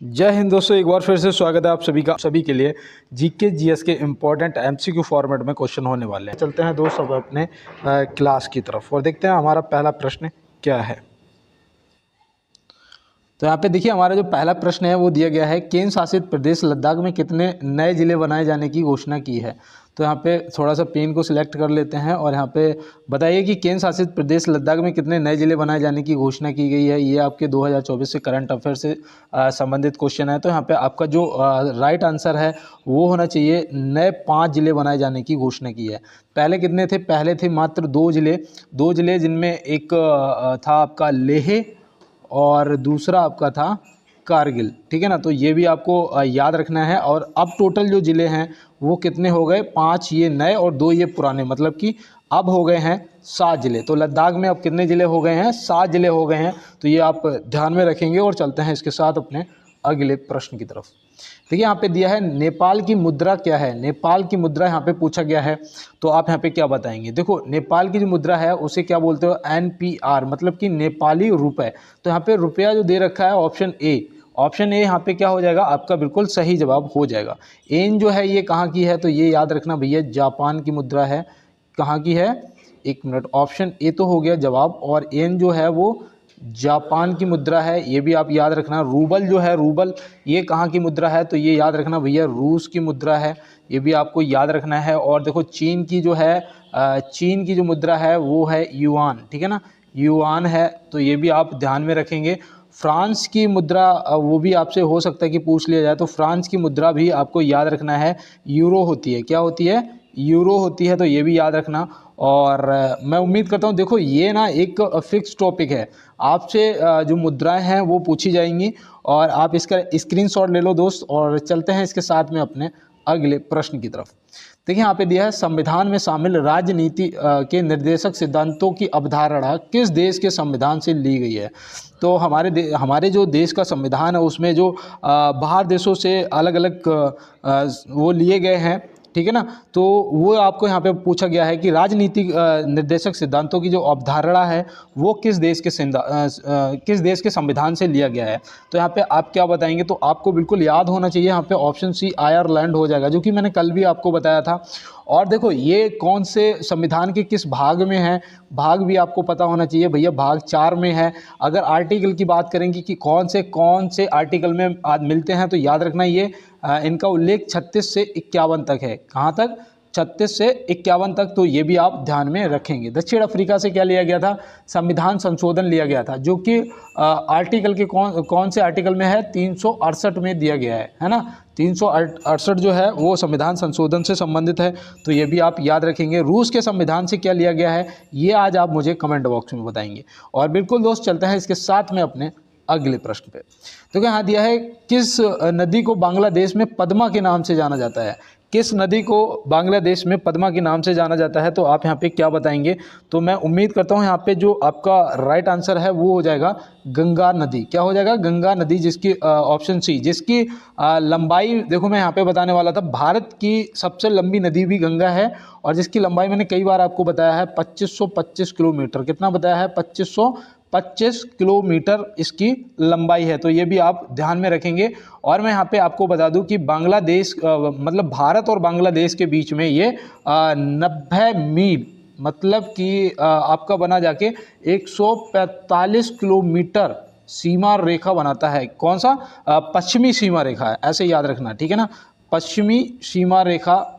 जय हिंद दोस्तों, एक बार फिर से स्वागत है आप सभी के लिए। जीके जीएस के इम्पोर्टेंट एमसीक्यू फॉर्मेट में क्वेश्चन होने वाले हैं। चलते हैं दोस्त अब अपने क्लास की तरफ और देखते हैं हमारा पहला प्रश्न क्या है। तो यहाँ पे देखिए हमारा जो पहला प्रश्न है वो दिया गया है, केंद्र शासित प्रदेश लद्दाख में कितने नए ज़िले बनाए जाने की घोषणा की है। तो यहाँ पे थोड़ा सा पेन को सिलेक्ट कर लेते हैं और यहाँ पे बताइए कि केंद्र शासित प्रदेश लद्दाख में कितने नए ज़िले बनाए जाने की घोषणा की गई है। ये आपके 2024 से करंट अफेयर से संबंधित क्वेश्चन है। तो यहाँ पे आपका जो राइट आंसर है वो होना चाहिए, नए 5 ज़िले बनाए जाने की घोषणा की है। पहले कितने थे? पहले थे मात्र 2 ज़िले जिनमें एक था आपका लेह और दूसरा आपका था कारगिल। ठीक है ना, तो ये भी आपको याद रखना है। और अब टोटल जो ज़िले हैं वो कितने हो गए? 5 ये नए और 2 ये पुराने, मतलब कि अब हो गए हैं 7 ज़िले। तो लद्दाख में अब कितने ज़िले हो गए हैं? 7 ज़िले हो गए हैं। तो ये आप ध्यान में रखेंगे और चलते हैं इसके साथ अपने अगले प्रश्न की तरफ। देखिए यहाँ पे दिया है नेपाल की मुद्रा क्या है। नेपाल की मुद्रा यहाँ पे पूछा गया है, तो आप यहाँ पे क्या बताएंगे? देखो नेपाल की जो मुद्रा है उसे क्या बोलते हो? NPR, मतलब कि नेपाली रुपए। तो यहाँ पे रुपया जो दे रखा है ऑप्शन ए यहाँ पे क्या हो जाएगा? आपका बिल्कुल सही जवाब हो जाएगा। एन जो है ये कहाँ की है? तो ये याद रखना भैया, जापान की मुद्रा है। कहाँ की है? एक मिनट, ऑप्शन ए तो हो गया जवाब और एन जो है वो जापान की मुद्रा है, ये भी आप याद रखना। रूबल जो है, रूबल ये कहाँ की मुद्रा है? तो ये याद रखना भैया, रूस की मुद्रा है, ये भी आपको याद रखना है। और देखो चीन की जो है चीन की जो मुद्रा है वो है युआन। ठीक है ना, युआन है, तो ये भी आप ध्यान में रखेंगे। फ्रांस की मुद्रा वो भी आपसे हो सकता है कि पूछ लिया जाए, तो फ्रांस की मुद्रा भी आपको याद रखना है, यूरो होती है। क्या होती है? यूरो होती है, तो ये भी याद रखना। और मैं उम्मीद करता हूँ, देखो ये ना एक फिक्स टॉपिक है, आपसे जो मुद्राएं हैं वो पूछी जाएंगी और आप इसका स्क्रीनशॉट ले लो दोस्त। और चलते हैं इसके साथ में अपने अगले प्रश्न की तरफ। देखिए यहाँ पे दिया है, संविधान में शामिल राजनीति के निर्देशक सिद्धांतों की अवधारणा किस देश के संविधान से ली गई है। तो हमारे जो देश का संविधान है उसमें जो बाहर देशों से अलग अलग वो लिए गए हैं, ठीक है ना, तो वो आपको यहाँ पे पूछा गया है कि राजनीतिक निर्देशक सिद्धांतों की जो अवधारणा है वो किस देश के संविधान से लिया गया है। तो यहाँ पे आप क्या बताएंगे? तो आपको बिल्कुल याद होना चाहिए, यहाँ पे ऑप्शन सी आयरलैंड हो जाएगा, जो कि मैंने कल भी आपको बताया था। और देखो ये कौन से संविधान के किस भाग में है, भाग भी आपको पता होना चाहिए भैया, भाग 4 में है। अगर आर्टिकल की बात करेंगे कि कौन से आर्टिकल में आज मिलते हैं, तो याद रखना ये इनका उल्लेख 36 से 51 तक है। कहाँ तक? 36 से 51 तक, तो ये भी आप ध्यान में रखेंगे। दक्षिण अफ्रीका से क्या लिया गया था? संविधान संशोधन लिया गया था, जो कि आर्टिकल के कौन से आर्टिकल में है? 368 में दिया गया है ना। 368 जो है वो संविधान संशोधन से संबंधित है, तो ये भी आप याद रखेंगे। रूस के संविधान से क्या लिया गया है, ये आज आप मुझे कमेंट बॉक्स में बताएंगे। और बिल्कुल दोस्त चलते हैं इसके साथ में अपने अगले प्रश्न पे। तो यहाँ दिया है, किस नदी को बांग्लादेश में पद्मा के नाम से जाना जाता है? किस नदी को बांग्लादेश में पद्मा के नाम से जाना जाता है? तो आप यहाँ पे क्या बताएंगे? तो मैं उम्मीद करता हूँ यहाँ पे जो आपका राइट आंसर है वो हो जाएगा गंगा नदी। क्या हो जाएगा? गंगा नदी, जिसकी ऑप्शन सी, जिसकी लंबाई देखो मैं यहाँ पे बताने वाला था, भारत की सबसे लंबी नदी भी गंगा है और जिसकी लंबाई मैंने कई बार आपको बताया है 2525 किलोमीटर। कितना बताया है? 2525 किलोमीटर इसकी लंबाई है, तो ये भी आप ध्यान में रखेंगे। और मैं यहाँ पे आपको बता दूं कि बांग्लादेश मतलब भारत और बांग्लादेश के बीच में ये 90 मील, मतलब कि आपका बना जाके 145 किलोमीटर सीमा रेखा बनाता है। कौन सा? पश्चिमी सीमा रेखा है, ऐसे याद रखना, ठीक है ना। पश्चिमी सीमा रेखा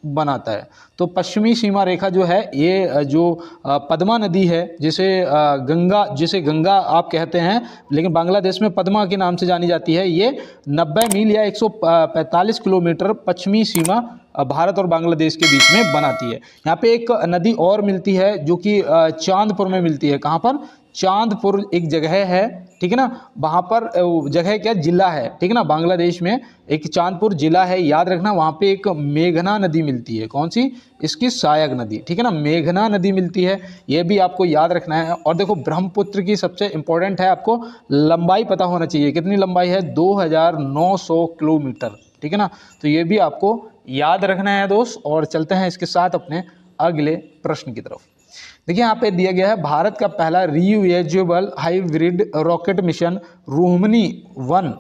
बनाता है। तो पश्चिमी सीमा रेखा जो है ये जो पद्मा नदी है, जिसे गंगा आप कहते हैं, लेकिन बांग्लादेश में पद्मा के नाम से जानी जाती है, ये 90 मील या 145 किलोमीटर पश्चिमी सीमा भारत और बांग्लादेश के बीच में बनाती है। यहाँ पे एक नदी और मिलती है जो कि चांदपुर में मिलती है। कहाँ पर? चांदपुर एक जगह है, ठीक है ना, वहाँ पर जगह क्या, जिला है, ठीक है ना, बांग्लादेश में एक चांदपुर जिला है, याद रखना। वहाँ पे एक मेघना नदी मिलती है। कौन सी? इसकी सहायक नदी, ठीक है ना, मेघना नदी मिलती है, ये भी आपको याद रखना है। और देखो ब्रह्मपुत्र की सबसे इंपॉर्टेंट है, आपको लंबाई पता होना चाहिए। कितनी लंबाई है? 2900 किलोमीटर, ठीक है ना, तो ये भी आपको याद रखना है दोस्त। और चलते हैं इसके साथ अपने अगले प्रश्न की तरफ। देखिए यहाँ पे दिया गया है, भारत का पहला reusable hybrid rocket mission Rohini 1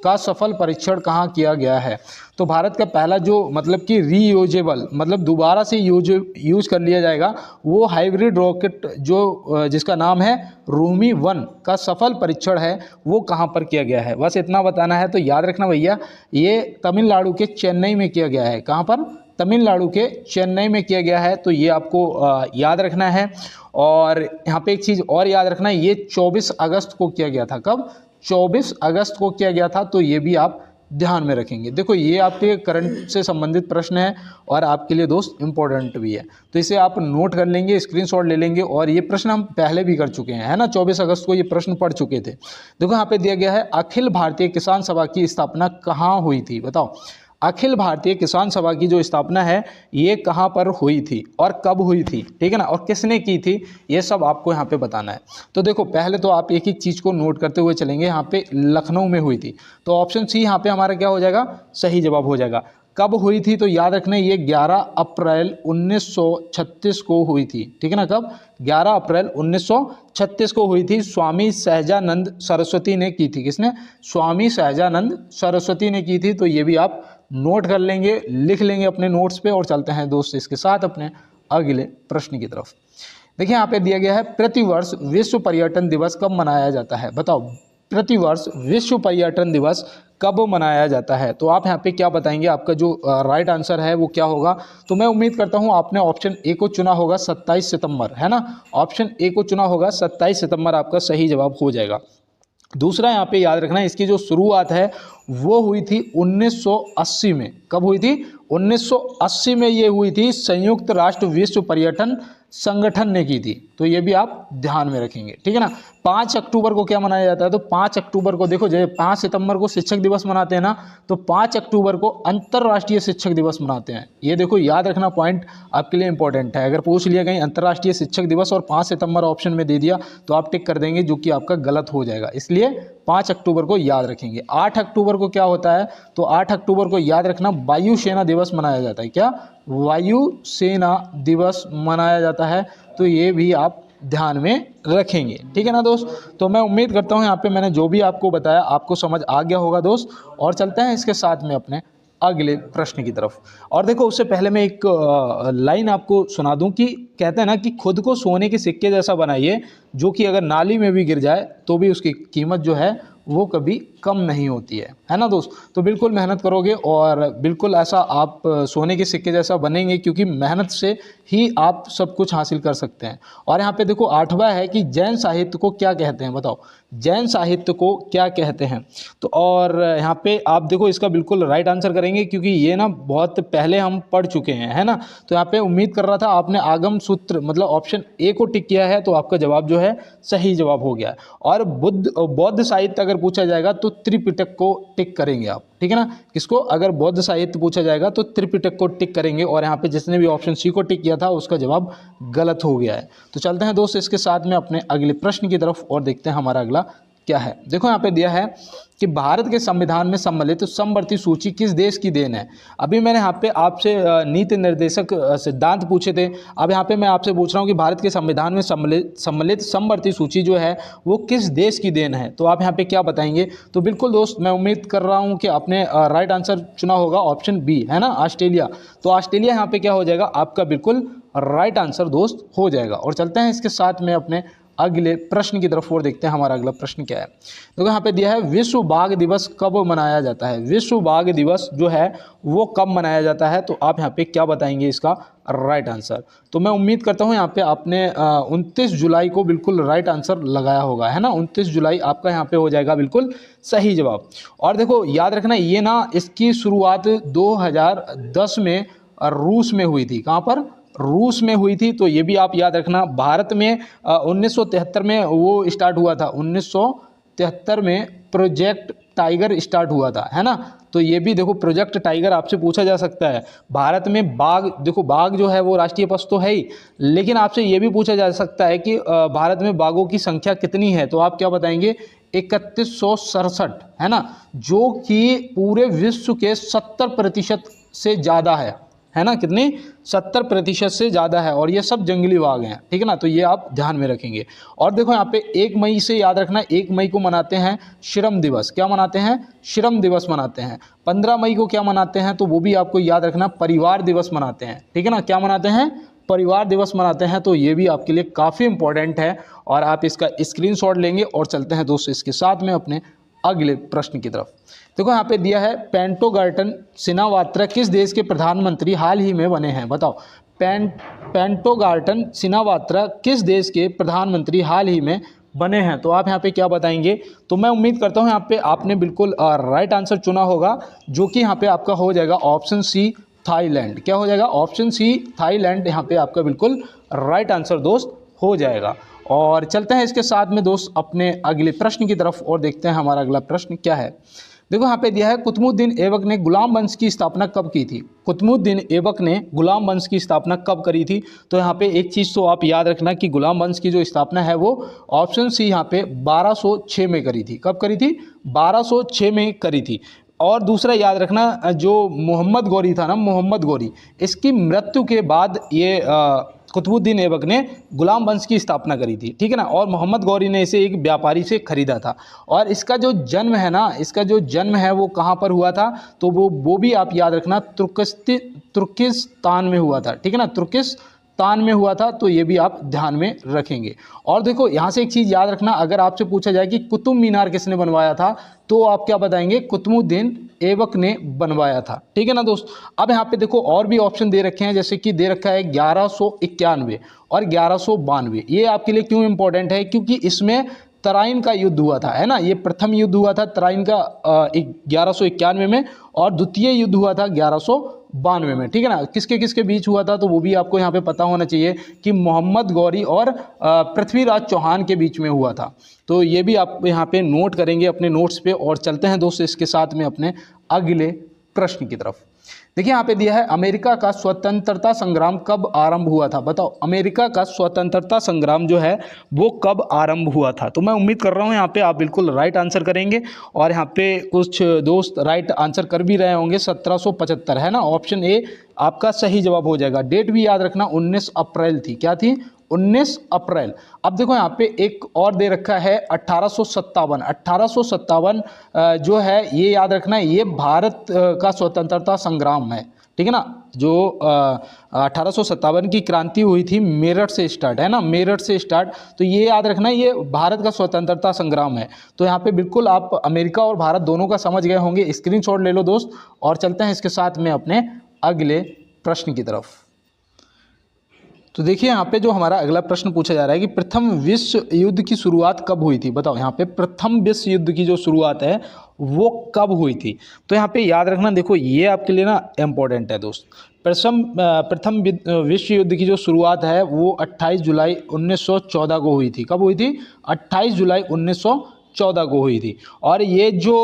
का सफल परीक्षण कहाँ किया गया है? तो भारत का पहला जो मतलब कि रीयूजेबल मतलब दोबारा से यूज कर लिया जाएगा वो हाइब्रिड रॉकेट जो जिसका नाम है रोमी 1 का सफल परीक्षण है वो कहाँ पर किया गया है? बस इतना बताना है। तो याद रखना भैया, ये तमिलनाडु के चेन्नई में किया गया है। कहाँ पर? तमिलनाडु के चेन्नई में किया गया है। तो ये आपको याद रखना है। और यहाँ पे एक चीज़ और याद रखना है, ये 24 अगस्त को किया गया था। कब? 24 अगस्त को किया गया था। तो ये भी आप ध्यान में रखेंगे। देखो ये आपके करंट से संबंधित प्रश्न है और आपके लिए दोस्त इम्पोर्टेंट भी है, तो इसे आप नोट कर लेंगे, स्क्रीनशॉट ले लेंगे। और ये प्रश्न हम पहले भी कर चुके हैं, है ना, 24 अगस्त को ये प्रश्न पढ़ चुके थे। देखो यहाँ पे दिया गया है, अखिल भारतीय किसान सभा की स्थापना कहाँ हुई थी? बताओ, अखिल भारतीय किसान सभा की जो स्थापना है ये कहाँ पर हुई थी और कब हुई थी, ठीक है ना, और किसने की थी, ये सब आपको यहाँ पे बताना है। तो देखो पहले तो आप एक एक चीज़ को नोट करते हुए चलेंगे। यहाँ पे लखनऊ में हुई थी, तो ऑप्शन सी यहाँ पे हमारा क्या हो जाएगा? सही जवाब हो जाएगा। कब हुई थी? तो याद रखना ये 11 अप्रैल 1936 को हुई थी, ठीक है ना। कब? 11 अप्रैल 1936 को हुई थी। स्वामी सहजानंद सरस्वती ने की थी। किसने? स्वामी सहजानंद सरस्वती ने की थी। तो ये भी आप नोट कर लेंगे, लिख लेंगे अपने नोट्स पे। और चलते हैं दोस्त इसके साथ अपने अगले प्रश्न की तरफ। देखिए यहाँ पे दिया गया है, प्रतिवर्ष विश्व पर्यटन दिवस कब मनाया जाता है? बताओ, प्रतिवर्ष विश्व पर्यटन दिवस कब मनाया जाता है? तो आप यहाँ पे क्या बताएंगे? आपका जो राइट आंसर है वो क्या होगा? तो मैं उम्मीद करता हूँ आपने ऑप्शन ए को चुना होगा, 27 सितंबर, है ना। ऑप्शन ए को चुना होगा, 27 सितंबर आपका सही जवाब हो जाएगा। दूसरा यहाँ पे याद रखना, इसकी जो शुरुआत है वो हुई थी 1980 में। कब हुई थी? 1980 में ये हुई थी, संयुक्त राष्ट्र विश्व पर्यटन संगठन ने की थी। तो ये भी आप ध्यान में रखेंगे, ठीक है ना। 5 अक्टूबर को क्या मनाया जाता है? तो 5 अक्टूबर को देखो, जैसे 5 सितंबर को शिक्षक दिवस मनाते हैं ना, तो 5 अक्टूबर को अंतर्राष्ट्रीय शिक्षक दिवस मनाते हैं। ये देखो याद रखना, पॉइंट आपके लिए इंपॉर्टेंट है। अगर पूछ लिया कहीं अंतर्राष्ट्रीय शिक्षक दिवस और 5 सितंबर ऑप्शन में दे दिया तो आप टिक कर देंगे, जो कि आपका गलत हो जाएगा। इसलिए 5 अक्टूबर को याद रखेंगे। 8 अक्टूबर को क्या होता है? तो 8 अक्टूबर को याद रखना वायु सेना दिवस मनाया जाता है। क्या? वायु सेना दिवस मनाया जाता है। तो ये भी आप ध्यान में रखेंगे, ठीक है ना दोस्त। तो मैं उम्मीद करता हूँ यहाँ पे मैंने जो भी आपको बताया आपको समझ आ गया होगा दोस्त। और चलते हैं इसके साथ में अपने अगले प्रश्न की तरफ। और देखो उससे पहले मैं एक लाइन आपको सुना दूं कि कहते हैं ना कि खुद को सोने के सिक्के जैसा बनाइए, जो कि अगर नाली में भी गिर जाए तो भी उसकी कीमत जो है वो कभी कम नहीं होती है ना दोस्त। तो बिल्कुल मेहनत करोगे और बिल्कुल ऐसा आप सोने के सिक्के जैसा बनेंगे, क्योंकि मेहनत से ही आप सब कुछ हासिल कर सकते हैं। और यहाँ पे देखो 8वां है कि जैन साहित्य को क्या कहते हैं? बताओ, जैन साहित्य को क्या कहते हैं? तो और यहाँ पे आप देखो इसका बिल्कुल राइट आंसर करेंगे, क्योंकि ये ना बहुत पहले हम पढ़ चुके हैं, है ना। तो यहाँ पे उम्मीद कर रहा था आपने आगम सूत्र मतलब ऑप्शन ए को टिक किया है, तो आपका जवाब जो है सही जवाब हो गया। और बौद्ध साहित्य अगर पूछा जाएगा तो त्रिपिटक को टिक करेंगे आप, ठीक है ना। किसको? अगर बौद्ध साहित्य पूछा जाएगा तो त्रिपिटक को टिक करेंगे। और यहाँ पे जिसने भी ऑप्शन सी को टिक किया था उसका जवाब गलत हो गया है। तो चलते हैं दोस्त इसके साथ में अपने अगले प्रश्न की तरफ और देखते हैं हमारा अगला क्या है। देखो यहाँ पे दिया है कि भारत के संविधान में सम्मिलित समवर्ती सूची किस देश की देन है? अभी मैंने यहाँ पे आपसे नीति निर्देशक सिद्धांत पूछे थे। अब यहाँ पे मैं आपसे पूछ रहा हूँ कि भारत के संविधान में सम्मिलित समवर्ती सूची जो है वो किस देश की देन है? तो आप यहाँ पे क्या बताएंगे? तो बिल्कुल दोस्त मैं उम्मीद कर रहा हूँ कि आपने राइट आंसर चुना होगा, ऑप्शन बी, है ना, ऑस्ट्रेलिया। तो ऑस्ट्रेलिया यहाँ पे क्या हो जाएगा? आपका बिल्कुल राइट आंसर दोस्त हो जाएगा। और चलते हैं इसके साथ में अपने अगले प्रश्न की तरफ और देखते हैं हमारा अगला प्रश्न क्या है। तो यहाँ पे दिया है विश्व बाघ दिवस कब मनाया जाता है? विश्व बाघ दिवस जो है वो कब मनाया जाता है? तो आप यहाँ पे क्या बताएंगे इसका राइट आंसर? तो मैं उम्मीद करता हूँ यहाँ पे आपने 29 जुलाई को बिल्कुल राइट आंसर लगाया होगा, है ना। 29 जुलाई आपका यहाँ पे हो जाएगा बिल्कुल सही जवाब। और देखो याद रखना ये ना इसकी शुरुआत 2010 में रूस में हुई थी। कहाँ पर? रूस में हुई थी। तो ये भी आप याद रखना। भारत में 1973 में वो स्टार्ट हुआ था। 1973 में प्रोजेक्ट टाइगर स्टार्ट हुआ था, है ना। तो ये भी देखो प्रोजेक्ट टाइगर आपसे पूछा जा सकता है। भारत में बाघ, देखो बाघ जो है वो राष्ट्रीय पशु तो है ही, लेकिन आपसे ये भी पूछा जा सकता है कि भारत में बाघों की संख्या कितनी है? तो आप क्या बताएंगे? 3167, है ना, जो कि पूरे विश्व के 70% से ज़्यादा है है ना, कितनी 70% से ज़्यादा है, और ये सब जंगली बाघ हैं, ठीक है ना, तो ये आप ध्यान में रखेंगे। और देखो यहाँ पे 1 मई से याद रखना, 1 मई को मनाते हैं श्रम दिवस, क्या मनाते हैं, श्रम दिवस मनाते हैं। 15 मई को क्या मनाते हैं, तो वो भी आपको याद रखना, परिवार दिवस मनाते हैं, ठीक है ना, क्या मनाते हैं, परिवार दिवस मनाते हैं। तो ये भी आपके लिए काफ़ी इंपॉर्टेंट है और आप इसका स्क्रीनशॉट लेंगे। और चलते हैं दोस्तों इसके साथ में अपने अगले प्रश्न की तरफ। देखो यहाँ पे दिया है, पेंटोगार्टन सिनावात्रा किस देश के प्रधानमंत्री हाल ही में बने हैं, बताओ। पेंटोगार्टन सिनावात्रा किस देश के प्रधानमंत्री हाल ही में बने हैं, तो आप यहाँ पे क्या बताएंगे। तो मैं उम्मीद करता हूँ यहाँ पे आपने बिल्कुल राइट आंसर चुना होगा, जो कि यहाँ पे आपका हो जाएगा ऑप्शन सी, थाईलैंड। क्या हो जाएगा, ऑप्शन सी, थाईलैंड यहाँ पे आपका बिल्कुल राइट आंसर दोस्त हो जाएगा। और चलते हैं इसके साथ में दोस्त अपने अगले प्रश्न की तरफ और देखते हैं हमारा अगला प्रश्न क्या है। देखो यहाँ पे दिया है, कुतुबुद्दीन ऐबक ने गुलाम वंश की स्थापना कब की थी। कुतुबुद्दीन ऐबक ने गुलाम वंश की स्थापना कब करी थी, तो यहाँ पे एक चीज़ तो आप याद रखना कि गुलाम वंश की जो स्थापना है वो ऑप्शन सी यहाँ पे 1206 में करी थी। कब करी थी, 1206 में करी थी। और दूसरा याद रखना, जो मोहम्मद गौरी था ना, मोहम्मद गौरी, इसकी मृत्यु के बाद ये कुतुबुद्दीन ऐबक ने गुलाम वंश की स्थापना करी थी, ठीक है ना। और मोहम्मद गौरी ने इसे एक व्यापारी से खरीदा था। और इसका जो जन्म है ना, इसका जो जन्म है वो कहाँ पर हुआ था, तो वो भी आप याद रखना, तुर्किस्तान में हुआ था, ठीक है ना, तुर्किस्तान में हुआ था। तो ये भी आप ध्यान में रखेंगे। और देखो यहाँ से एक चीज़ याद रखना, अगर आपसे पूछा जाए कि कुतुब मीनार किसने बनवाया था, तो आप क्या बताएंगे, कुतुबुद्दीन ऐबक ने बनवाया था, ठीक है ना दोस्त। अब यहाँ पे देखो और भी ऑप्शन दे रखे हैं, जैसे कि दे रखा है 1191 और 1192। ये आपके लिए क्यों इंपॉर्टेंट है, क्योंकि इसमें तराइन का युद्ध हुआ था, है ना, ये प्रथम युद्ध हुआ था तराइन का 1191 में, और द्वितीय युद्ध हुआ था 1192 में, ठीक है ना। किसके किसके बीच हुआ था, तो वो भी आपको यहाँ पे पता होना चाहिए कि मोहम्मद गौरी और पृथ्वीराज चौहान के बीच में हुआ था। तो ये भी आप यहाँ पे नोट करेंगे अपने नोट्स पे। और चलते हैं दोस्तों इसके साथ में अपने अगले प्रश्न की तरफ। देखिए यहाँ पे दिया है, अमेरिका का स्वतंत्रता संग्राम कब आरंभ हुआ था, बताओ। अमेरिका का स्वतंत्रता संग्राम जो है वो कब आरंभ हुआ था। तो मैं उम्मीद कर रहा हूँ यहाँ पे आप बिल्कुल राइट आंसर करेंगे। और यहाँ पे कुछ दोस्त राइट आंसर कर भी रहे होंगे, 1775 है ना, ऑप्शन ए आपका सही जवाब हो जाएगा। डेट भी याद रखना, 19 अप्रैल थी, क्या थी, 19 अप्रैल। अब देखो यहाँ पे एक और दे रखा है 1857। 1857 जो है ये याद रखना, ये भारत का स्वतंत्रता संग्राम है, ठीक है ना। जो 1857 की क्रांति हुई थी मेरठ से स्टार्ट, है ना, मेरठ से स्टार्ट। तो ये याद रखना, ये भारत का स्वतंत्रता संग्राम है। तो यहाँ पे बिल्कुल आप अमेरिका और भारत दोनों का समझ गए होंगे। स्क्रीनशॉट ले लो दोस्त। और चलते हैं इसके साथ में अपने अगले प्रश्न की तरफ। तो देखिए यहाँ पे जो हमारा अगला प्रश्न पूछा जा रहा है कि प्रथम विश्व युद्ध की शुरुआत कब हुई थी, बताओ। यहाँ पे प्रथम विश्व युद्ध की जो शुरुआत है वो कब हुई थी, तो यहाँ पे याद रखना, देखो ये आपके लिए ना इम्पोर्टेंट है दोस्त। प्रथम विश्व युद्ध की जो शुरुआत है वो 28 जुलाई 1914 को हुई थी। कब हुई थी, 28 जुलाई 1914 को हुई थी। और ये जो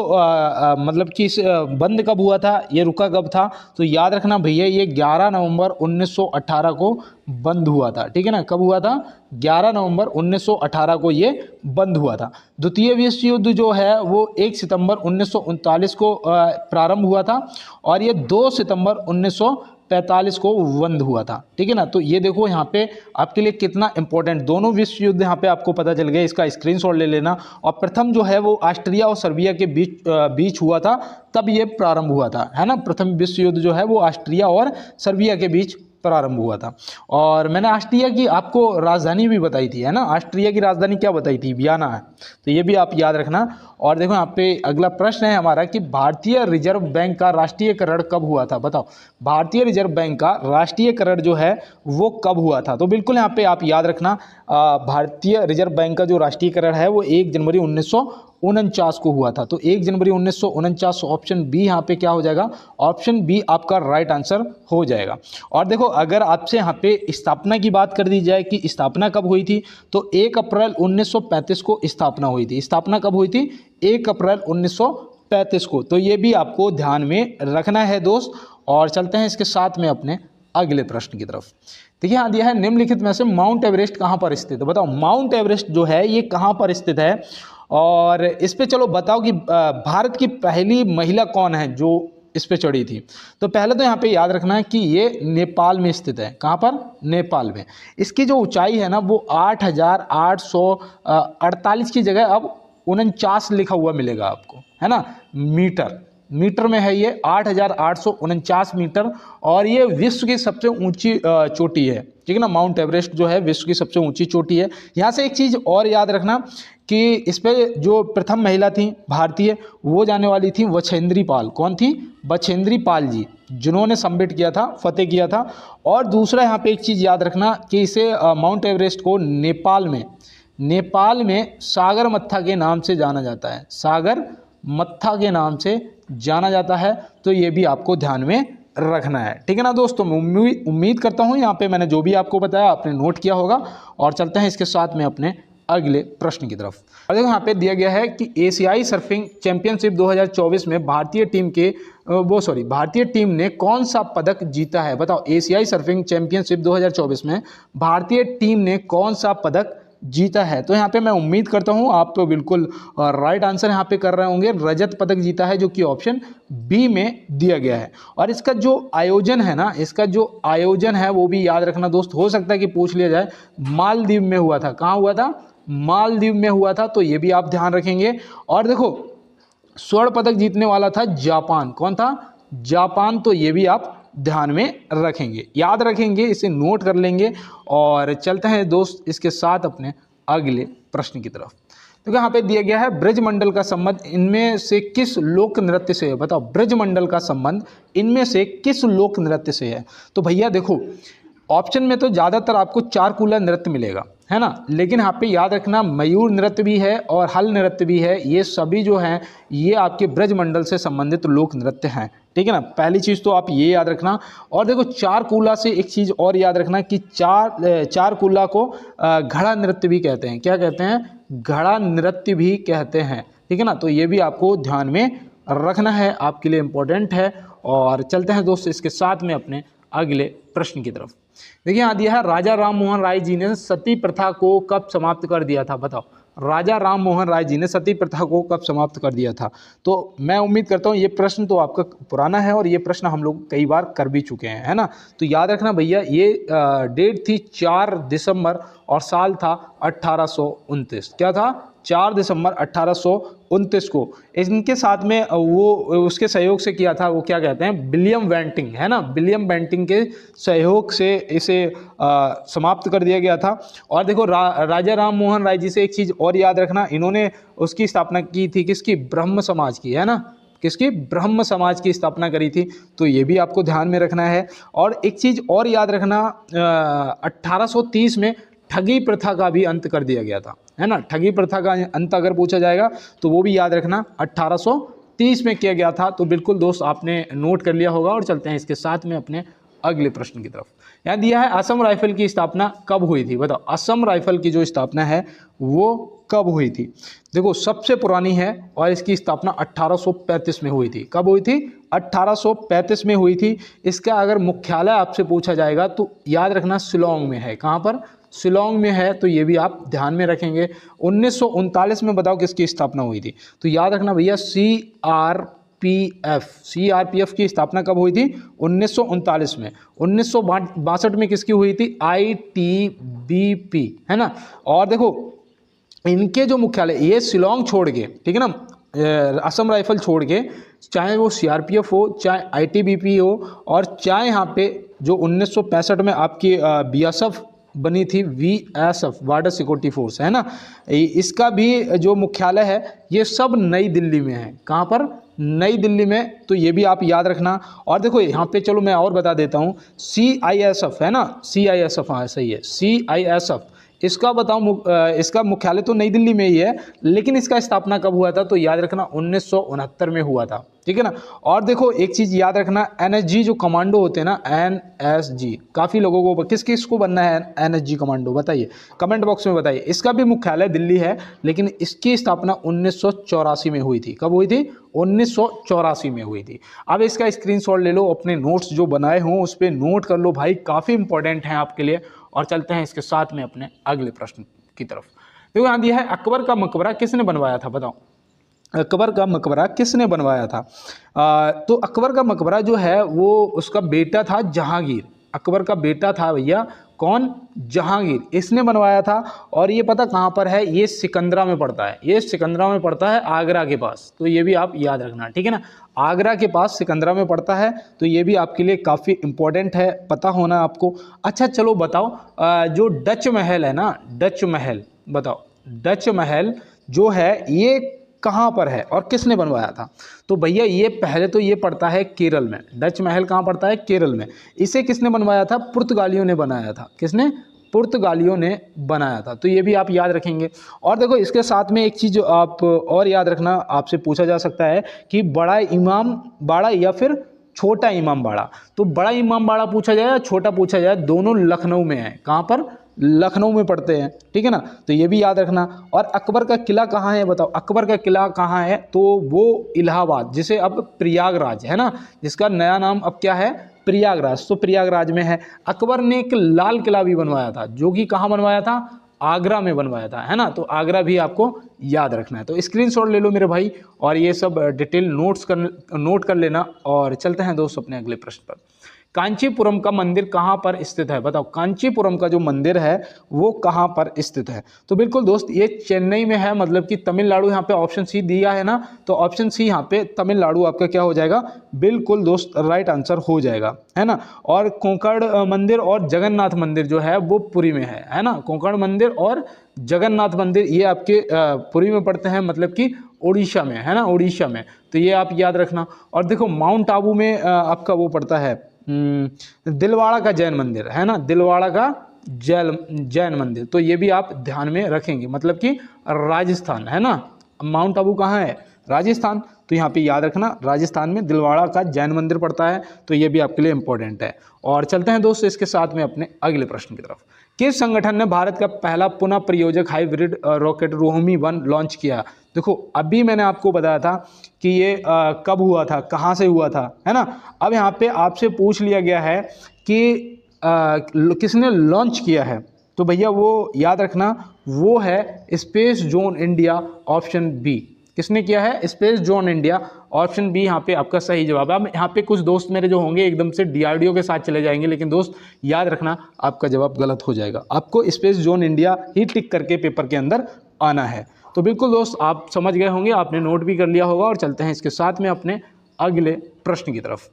मतलब कि बंद कब हुआ था, ये रुका कब था, तो याद रखना भैया, ये 11 नवंबर 1918 को बंद हुआ था, ठीक है ना। कब हुआ था, 11 नवंबर 1918 को ये बंद हुआ था। द्वितीय विश्व युद्ध जो है वो 1 सितंबर 1939 को प्रारंभ हुआ था, और ये 2 सितंबर 1945 को बंद हुआ था, ठीक है ना। तो ये देखो यहाँ पे आपके लिए कितना इंपॉर्टेंट, दोनों विश्व युद्ध यहाँ पे आपको पता चल गया, इसका स्क्रीनशॉट ले लेना। और प्रथम जो है वो ऑस्ट्रिया और सर्बिया के बीच हुआ था, तब ये प्रारंभ हुआ था, है ना। प्रथम विश्व युद्ध जो है वो ऑस्ट्रिया और सर्बिया के बीच प्रारंभ हुआ था। और मैंने ऑस्ट्रिया की आपको राजधानी भी बताई थी, है ना, ऑस्ट्रिया की राजधानी क्या बताई थी, वियना है। तो ये भी आप याद रखना। और देखो यहाँ पे अगला प्रश्न है हमारा कि भारतीय रिजर्व बैंक का राष्ट्रीयकरण कब हुआ था, बताओ। भारतीय रिजर्व बैंक का राष्ट्रीयकरण जो है वो कब हुआ था, तो बिल्कुल यहाँ पे आप याद रखना, भारतीय रिजर्व बैंक का जो राष्ट्रीयकरण है वो 1 जनवरी 1949 को हुआ था। तो 1 जनवरी 1949, ऑप्शन बी यहाँ पे क्या हो जाएगा, ऑप्शन बी आपका राइट आंसर हो जाएगा। और देखो अगर आपसे यहाँ पे स्थापना की बात कर दी जाए कि स्थापना कब हुई थी, तो 1 अप्रैल 1935 को स्थापना हुई थी। स्थापना कब हुई थी, 1 अप्रैल 1935 को। तो ये भी आपको ध्यान में रखना है दोस्त। और चलते हैं इसके साथ में अपने अगले प्रश्न की तरफ। देखिए यहाँ दिया है, निम्नलिखित में से माउंट एवरेस्ट कहाँ पर स्थित है, बताओ। माउंट एवरेस्ट जो है ये कहाँ पर स्थित है, और इस पे चलो बताओ कि भारत की पहली महिला कौन है जो इस पे चढ़ी थी। तो पहले तो यहाँ पे याद रखना है कि ये नेपाल में स्थित है। कहाँ पर? नेपाल में। इसकी जो ऊंचाई है ना वो 8,848 की जगह अब 49 लिखा हुआ मिलेगा आपको, है ना, मीटर में है ये 8,849 मीटर। और ये विश्व की सबसे ऊंची चोटी है, ठीक है ना। माउंट एवरेस्ट जो है विश्व की सबसे ऊंची चोटी है। यहाँ से एक चीज़ और याद रखना कि इस पे जो प्रथम महिला थी भारतीय, वो जाने वाली थी बछेंद्री पाल। कौन थी? बछेंद्री पाल जी, जिन्होंने समिट किया था, फतेह किया था। और दूसरा यहाँ पे एक चीज़ याद रखना कि इसे माउंट एवरेस्ट को नेपाल में सागर मत्था के नाम से जाना जाता है। सागर मत्था के नाम से जाना जाता है। तो ये भी आपको ध्यान में रखना है, ठीक है ना दोस्तों। मैं उम्मीद करता हूँ यहाँ पे मैंने जो भी आपको बताया आपने नोट किया होगा। और चलते हैं इसके साथ में अपने अगले प्रश्न की तरफ। और देखो यहाँ पे दिया गया है कि एशियाई सर्फिंग चैंपियनशिप 2024 में भारतीय टीम ने कौन सा पदक जीता है? बताओ, एशियाई सर्फिंग चैंपियनशिप 2024 में भारतीय टीम ने कौन सा पदक जीता है? तो यहाँ पे मैं उम्मीद करता हूँ आप तो बिल्कुल राइट आंसर यहाँ पे कर रहे होंगे। रजत पदक जीता है, जो कि ऑप्शन बी में दिया गया है। और इसका जो आयोजन है वो भी याद रखना दोस्त, हो सकता है कि पूछ लिया जाए। मालदीव में हुआ था। कहाँ हुआ था? मालदीव में हुआ था। तो ये भी आप ध्यान रखेंगे। और देखो, स्वर्ण पदक जीतने वाला था जापान। कौन था? जापान। तो ये भी आप ध्यान में रखेंगे, याद रखेंगे, इसे नोट कर लेंगे। और चलते हैं दोस्त इसके साथ अपने अगले प्रश्न की तरफ। तो यहाँ पे दिया गया है ब्रजमंडल का संबंध इनमें से किस लोक नृत्य से है? बताओ, ब्रजमंडल का संबंध इनमें से किस लोक नृत्य से है? तो भैया देखो, ऑप्शन में तो ज़्यादातर आपको चारकूला नृत्य मिलेगा, है ना। लेकिन यहाँ पे याद रखना मयूर नृत्य भी है और हल नृत्य भी है। ये सभी जो हैं ये आपके ब्रजमंडल से संबंधित लोक नृत्य हैं, ठीक है ना। पहली चीज़ तो आप ये याद रखना। और देखो, चारकूला से एक चीज़ और याद रखना कि चारकूला को घड़ा नृत्य भी कहते हैं। क्या कहते हैं? घड़ा नृत्य भी कहते हैं, ठीक है ना। तो ये भी आपको ध्यान में रखना है, आपके लिए इम्पोर्टेंट है। और चलते हैं दोस्त इसके साथ में अपने अगले प्रश्न की तरफ। देखिए यहाँ दिया है, राजा राम मोहन राय जी ने सती प्रथा को कब समाप्त कर दिया था? बताओ, राजा राम मोहन राय जी ने सती प्रथा को कब समाप्त कर दिया था? तो मैं उम्मीद करता हूँ ये प्रश्न तो आपका पुराना है और ये प्रश्न हम लोग कई बार कर भी चुके हैं, है ना। तो याद रखना भैया, ये डेट थी 4 दिसंबर और साल था 1829। क्या था? 4 दिसंबर 1829 को। इनके साथ में वो उसके सहयोग से किया था, वो क्या कहते हैं, विलियम बेंटिंग, है ना। विलियम बेंटिंग के सहयोग से इसे समाप्त कर दिया गया था। और देखो, राजा राम मोहन राय जी से एक चीज़ और याद रखना, इन्होंने उसकी स्थापना की थी किसकी? ब्रह्म समाज की, है ना। किसकी? ब्रह्म समाज की स्थापना करी थी। तो ये भी आपको ध्यान में रखना है। और एक चीज़ और याद रखना, 1830 में ठगी प्रथा का भी अंत कर दिया गया था, है ना। ठगी प्रथा का अंत अगर पूछा जाएगा तो वो भी याद रखना 1830 में किया गया था। तो बिल्कुल दोस्त आपने नोट कर लिया होगा। और चलते हैं इसके साथ में अपने अगले प्रश्न की तरफ। यहाँ दिया है, असम राइफल की स्थापना कब हुई थी? बताओ, असम राइफल की जो स्थापना है वो कब हुई थी? देखो, सबसे पुरानी है और इसकी स्थापना 1835 में हुई थी। कब हुई थी? 1835 में हुई थी। इसका अगर मुख्यालय आपसे पूछा जाएगा तो याद रखना शिलोंग में है। कहाँ पर? शिलोंग में है। तो ये भी आप ध्यान में रखेंगे। 1939 में बताओ किसकी स्थापना हुई थी? तो याद रखना भैया, सीआरपीएफ की स्थापना कब हुई थी? 1939 में। 1962 में किसकी हुई थी? आईटीबीपी, है ना। और देखो, इनके जो मुख्यालय ये शिलोंग छोड़ के, ठीक है ना, असम राइफल छोड़ के, चाहे वो सीआरपीएफ हो, चाहे आईटीबीपी हो, और चाहे यहाँ पे जो 1965 में आपकी बीएसएफ बनी थी, वीएसएफ, बॉर्डर सिक्योरिटी फोर्स, है ना, इसका भी जो मुख्यालय है ये सब नई दिल्ली में है। कहाँ पर? नई दिल्ली में। तो ये भी आप याद रखना। और देखो यहाँ पे चलो मैं और बता देता हूँ, सीआईएसएफ, है ना, सीआईएसएफ, हाँ सही है, सीआईएसएफ। इसका बताऊँ, इसका मुख्यालय तो नई दिल्ली में ही है, लेकिन इसका स्थापना कब हुआ था? तो याद रखना 1969 में हुआ था, ठीक है ना। और देखो एक चीज़ याद रखना, एनएसजी जो कमांडो होते हैं ना, एनएसजी, काफ़ी लोगों को किस किस को बनना है एनएसजी कमांडो? बताइए, कमेंट बॉक्स में बताइए। इसका भी मुख्यालय दिल्ली है, लेकिन इसकी स्थापना 1984 में हुई थी। कब हुई थी? 1984 में हुई थी। अब इसका स्क्रीनशॉट ले लो, अपने नोट्स जो बनाए हों उस पर नोट कर लो भाई, काफ़ी इंपॉर्टेंट है आपके लिए। और चलते हैं इसके साथ में अपने अगले प्रश्न की तरफ। देखो यहाँ दिया है, अकबर का मकबरा किसने बनवाया था? बताओ, अकबर का मकबरा किसने बनवाया था? तो अकबर का मकबरा जो है वो उसका बेटा था जहांगीर। अकबर का बेटा था भैया कौन? जहांगीर, इसने बनवाया था। और ये पता कहाँ पर है? ये सिकंदरा में पड़ता है। ये सिकंदरा में पड़ता है, आगरा के पास। तो ये भी आप याद रखना, ठीक है ना। आगरा के पास सिकंदरा में पड़ता है, तो ये भी आपके लिए काफ़ी इम्पोर्टेंट है, पता होना आपको। अच्छा चलो बताओ, जो डच महल है ना, डच महल, बताओ डच महल जो है ये कहाँ पर है और किसने बनवाया था? तो भैया ये पहले तो ये पड़ता है केरल में। डच महल कहाँ पड़ता है? केरल में। इसे किसने बनवाया था? पुर्तगालियों ने बनाया था। किसने? पुर्तगालियों ने बनाया था। तो ये भी आप याद रखेंगे। और देखो इसके साथ में एक चीज़ जो आप और याद रखना, आपसे पूछा जा सकता है कि बड़ा इमाम बाड़ा या फिर छोटा इमाम बाड़ा। तो बड़ा इमाम बाड़ा पूछा जाए या छोटा पूछा जाए, दोनों लखनऊ में है। कहाँ पर? लखनऊ में पड़ते हैं, ठीक है ना। तो ये भी याद रखना। और अकबर का किला कहाँ है बताओ? अकबर का किला कहाँ है? तो वो इलाहाबाद, जिसे अब प्रयागराज है ना, जिसका नया नाम अब क्या है? प्रयागराज। तो प्रयागराज में है। अकबर ने एक लाल किला भी बनवाया था, जो कि कहाँ बनवाया था? आगरा में बनवाया था, है ना। तो आगरा भी आपको याद रखना है। तो स्क्रीनशॉट ले लो मेरे भाई, और ये सब डिटेल नोट कर लेना। और चलते हैं दोस्त अपने अगले प्रश्न पर। कांचीपुरम का मंदिर कहाँ पर स्थित है? बताओ कांचीपुरम का जो मंदिर है वो कहाँ पर स्थित है? तो बिल्कुल दोस्त ये चेन्नई में है, मतलब कि तमिलनाडु। यहाँ पे ऑप्शन सी दिया है ना, तो ऑप्शन सी यहाँ पे तमिलनाडु आपका क्या हो जाएगा? बिल्कुल दोस्त राइट आंसर हो जाएगा, है ना। और कोंकण मंदिर और जगन्नाथ मंदिर जो है वो पुरी में है ना। कोंकण मंदिर और जगन्नाथ मंदिर ये आपके पुरी में पड़ते हैं, मतलब कि उड़ीसा में, है ना, उड़ीसा में। तो ये आप याद रखना। और देखो माउंट आबू में आपका वो पड़ता है दिलवाड़ा का जैन मंदिर, है ना, दिलवाड़ा का जैन मंदिर। तो ये भी आप ध्यान में रखेंगे, मतलब कि राजस्थान, है ना। माउंट आबू कहाँ है? राजस्थान। तो यहाँ पे याद रखना राजस्थान में दिलवाड़ा का जैन मंदिर पड़ता है। तो ये भी आपके लिए इंपॉर्टेंट है। और चलते हैं दोस्तों इसके साथ में अपने अगले प्रश्न की तरफ। किस संगठन ने भारत का पहला पुनः प्रयोजक हाइब्रिड रॉकेट रोहिणी-1 लॉन्च किया? देखो अभी मैंने आपको बताया था कि ये कब हुआ था, कहाँ से हुआ था, है ना। अब यहाँ पे आपसे पूछ लिया गया है कि किसने लॉन्च किया है? तो भैया वो याद रखना, वो है space zone India, option B. किसने किया है? Space zone India, option B यहाँ पे आपका सही जवाब है। अब यहाँ पे कुछ दोस्त मेरे जो होंगे एकदम से डीआरडीओ के साथ चले जाएंगे, लेकिन दोस्त याद रखना आपका जवाब गलत हो जाएगा। आपको स्पेस जोन इंडिया ही टिक करके पेपर के अंदर आना है। तो बिल्कुल दोस्त आप समझ गए होंगे, आपने नोट भी कर लिया होगा। और चलते हैं इसके साथ में अपने अगले प्रश्न की तरफ।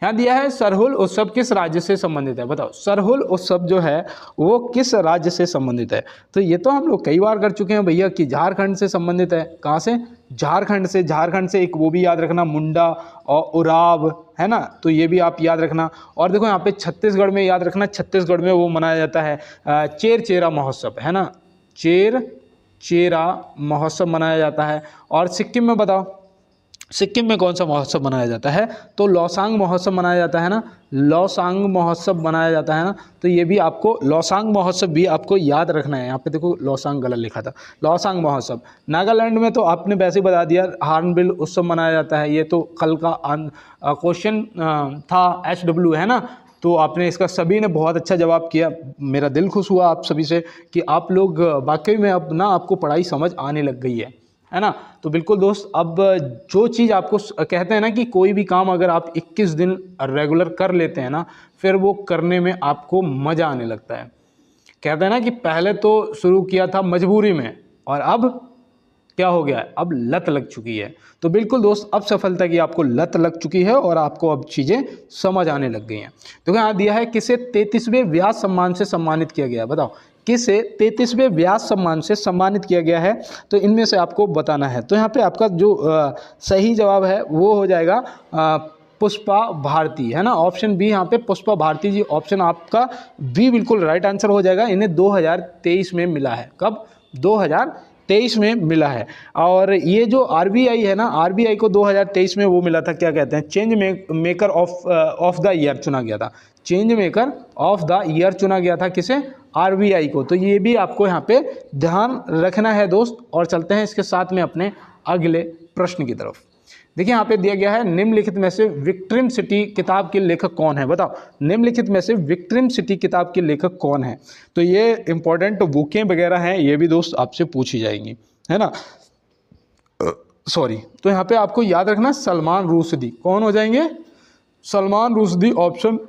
यहाँ दिया है सरहुल उत्सव किस राज्य से संबंधित है? बताओ सरहुल उत्सव जो है वो किस राज्य से संबंधित है? तो ये तो हम लोग कई बार कर चुके हैं भैया कि झारखंड से संबंधित है। कहाँ से? झारखंड से। झारखंड से एक वो भी याद रखना मुंडा और उराव, है ना। तो ये भी आप याद रखना। और देखो यहाँ पे छत्तीसगढ़ में याद रखना, छत्तीसगढ़ में वो मनाया जाता है चेर चेरा महोत्सव, है ना, चेर चेरा महोत्सव मनाया जाता है। और सिक्किम में बताओ सिक्किम में कौन सा महोत्सव मनाया जाता है? तो लौसांग महोत्सव मनाया जाता है ना, लौसांग महोत्सव मनाया जाता है ना। तो ये भी आपको लौसांग महोत्सव भी आपको याद रखना है। यहाँ पे देखो लौसांग गलत लिखा था, लौसांग महोत्सव। नागालैंड में तो आपने वैसे बता दिया, हार्नबिल उत्सव मनाया जाता है। ये तो कल का क्वेश्चन था, HW, है ना। तो आपने इसका सभी ने बहुत अच्छा जवाब किया। मेरा दिल खुश हुआ आप सभी से कि आप लोग वाकई में अब ना आपको पढ़ाई समझ आने लग गई है ना। तो बिल्कुल दोस्त, अब जो चीज़ आपको कहते हैं ना कि कोई भी काम अगर आप 21 दिन रेगुलर कर लेते हैं ना, फिर वो करने में आपको मज़ा आने लगता है। कहते हैं ना कि पहले तो शुरू किया था मजबूरी में, और अब क्या हो गया है? अब लत लग चुकी है। तो बिल्कुल दोस्त, अब सफलता की आपको लत लग चुकी है और आपको अब चीज़ें समझ आने लग गई हैं। तो यहाँ दिया है किसे 33वें व्यास सम्मान से सम्मानित किया गया है? बताओ किसे 33वें व्यास सम्मान से सम्मानित किया गया है? तो इनमें से आपको बताना है। तो यहाँ पे आपका जो सही जवाब है वो हो जाएगा पुष्पा भारती, है ना, ऑप्शन बी। यहाँ पे पुष्पा भारती जी ऑप्शन आपका बी बिल्कुल राइट आंसर हो जाएगा। इन्हें 2023 में मिला है। कब? 2023 में मिला है। और ये जो RBI है ना, RBI को 2023 में वो मिला था, क्या कहते हैं, change maker of the year चुना गया था। Change maker of the year चुना गया था किसे? RBI को। तो ये भी आपको यहाँ पे ध्यान रखना है दोस्त। और चलते हैं इसके साथ में अपने अगले प्रश्न की तरफ। देखिए यहाँ पे दिया गया है निम्नलिखित में से विक्ट्रिम सिटी किताब के लेखक कौन है? बताओ निम्नलिखित में से विक्ट्रिम सिटी किताब के लेखक कौन है? तो ये इंपॉर्टेंट बुकें वगैरह हैं, ये भी दोस्त आपसे पूछी जाएंगी, है ना। सॉरी, तो यहाँ पे आपको याद रखना सलमान रुश्दी। कौन हो जाएंगे? सलमान रुश्दी। ऑप्शन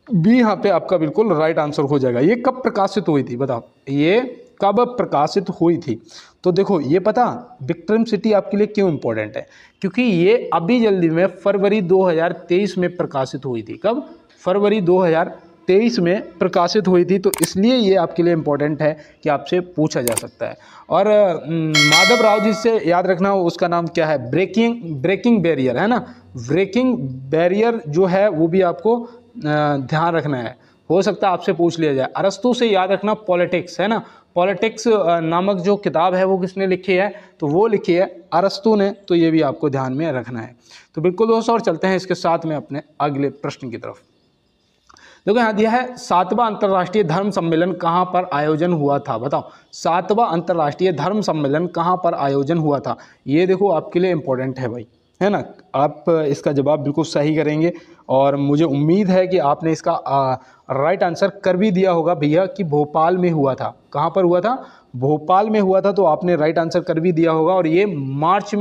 बी यहाँ पे आपका बिल्कुल राइट आंसर हो जाएगा। ये कब प्रकाशित हुई थी बताओ, ये कब प्रकाशित हुई थी? तो देखो ये पता विक्रम सिटी आपके लिए क्यों इंपॉर्टेंट है, क्योंकि ये अभी जल्दी में फरवरी 2023 में प्रकाशित हुई थी। कब? फरवरी 2023 में प्रकाशित हुई थी, तो इसलिए ये आपके लिए इम्पोर्टेंट है कि आपसे पूछा जा सकता है। और माधव राव जी से याद रखना, उसका नाम क्या है? ब्रेकिंग बैरियर है ना, ब्रेकिंग बैरियर जो है वो भी आपको ध्यान रखना है, हो सकता है आपसे पूछ लिया जाए। अरस्तु से याद रखना पॉलिटिक्स है ना, पॉलिटिक्स नामक जो किताब है वो किसने लिखी है? तो वो लिखी है अरस्तु ने, तो ये भी आपको ध्यान में रखना है। तो बिल्कुल दोस्तों, और चलते हैं इसके साथ में अपने अगले प्रश्न की तरफ। देखो यहाँ दिया है 7वां अंतर्राष्ट्रीय धर्म सम्मेलन कहाँ पर आयोजन हुआ था? बताओ 7वां अंतर्राष्ट्रीय धर्म सम्मेलन कहाँ पर आयोजन हुआ था? ये देखो आपके लिए इम्पोर्टेंट है भाई, है ना। आप इसका जवाब बिल्कुल सही करेंगे और मुझे उम्मीद है कि आपने इसका राइट आंसर कर भी दिया होगा भैया कि भोपाल में हुआ था। कहाँ पर हुआ था? भोपाल में हुआ था, तो आपने राइट आंसर कर भी दिया होगा। और ये मार्च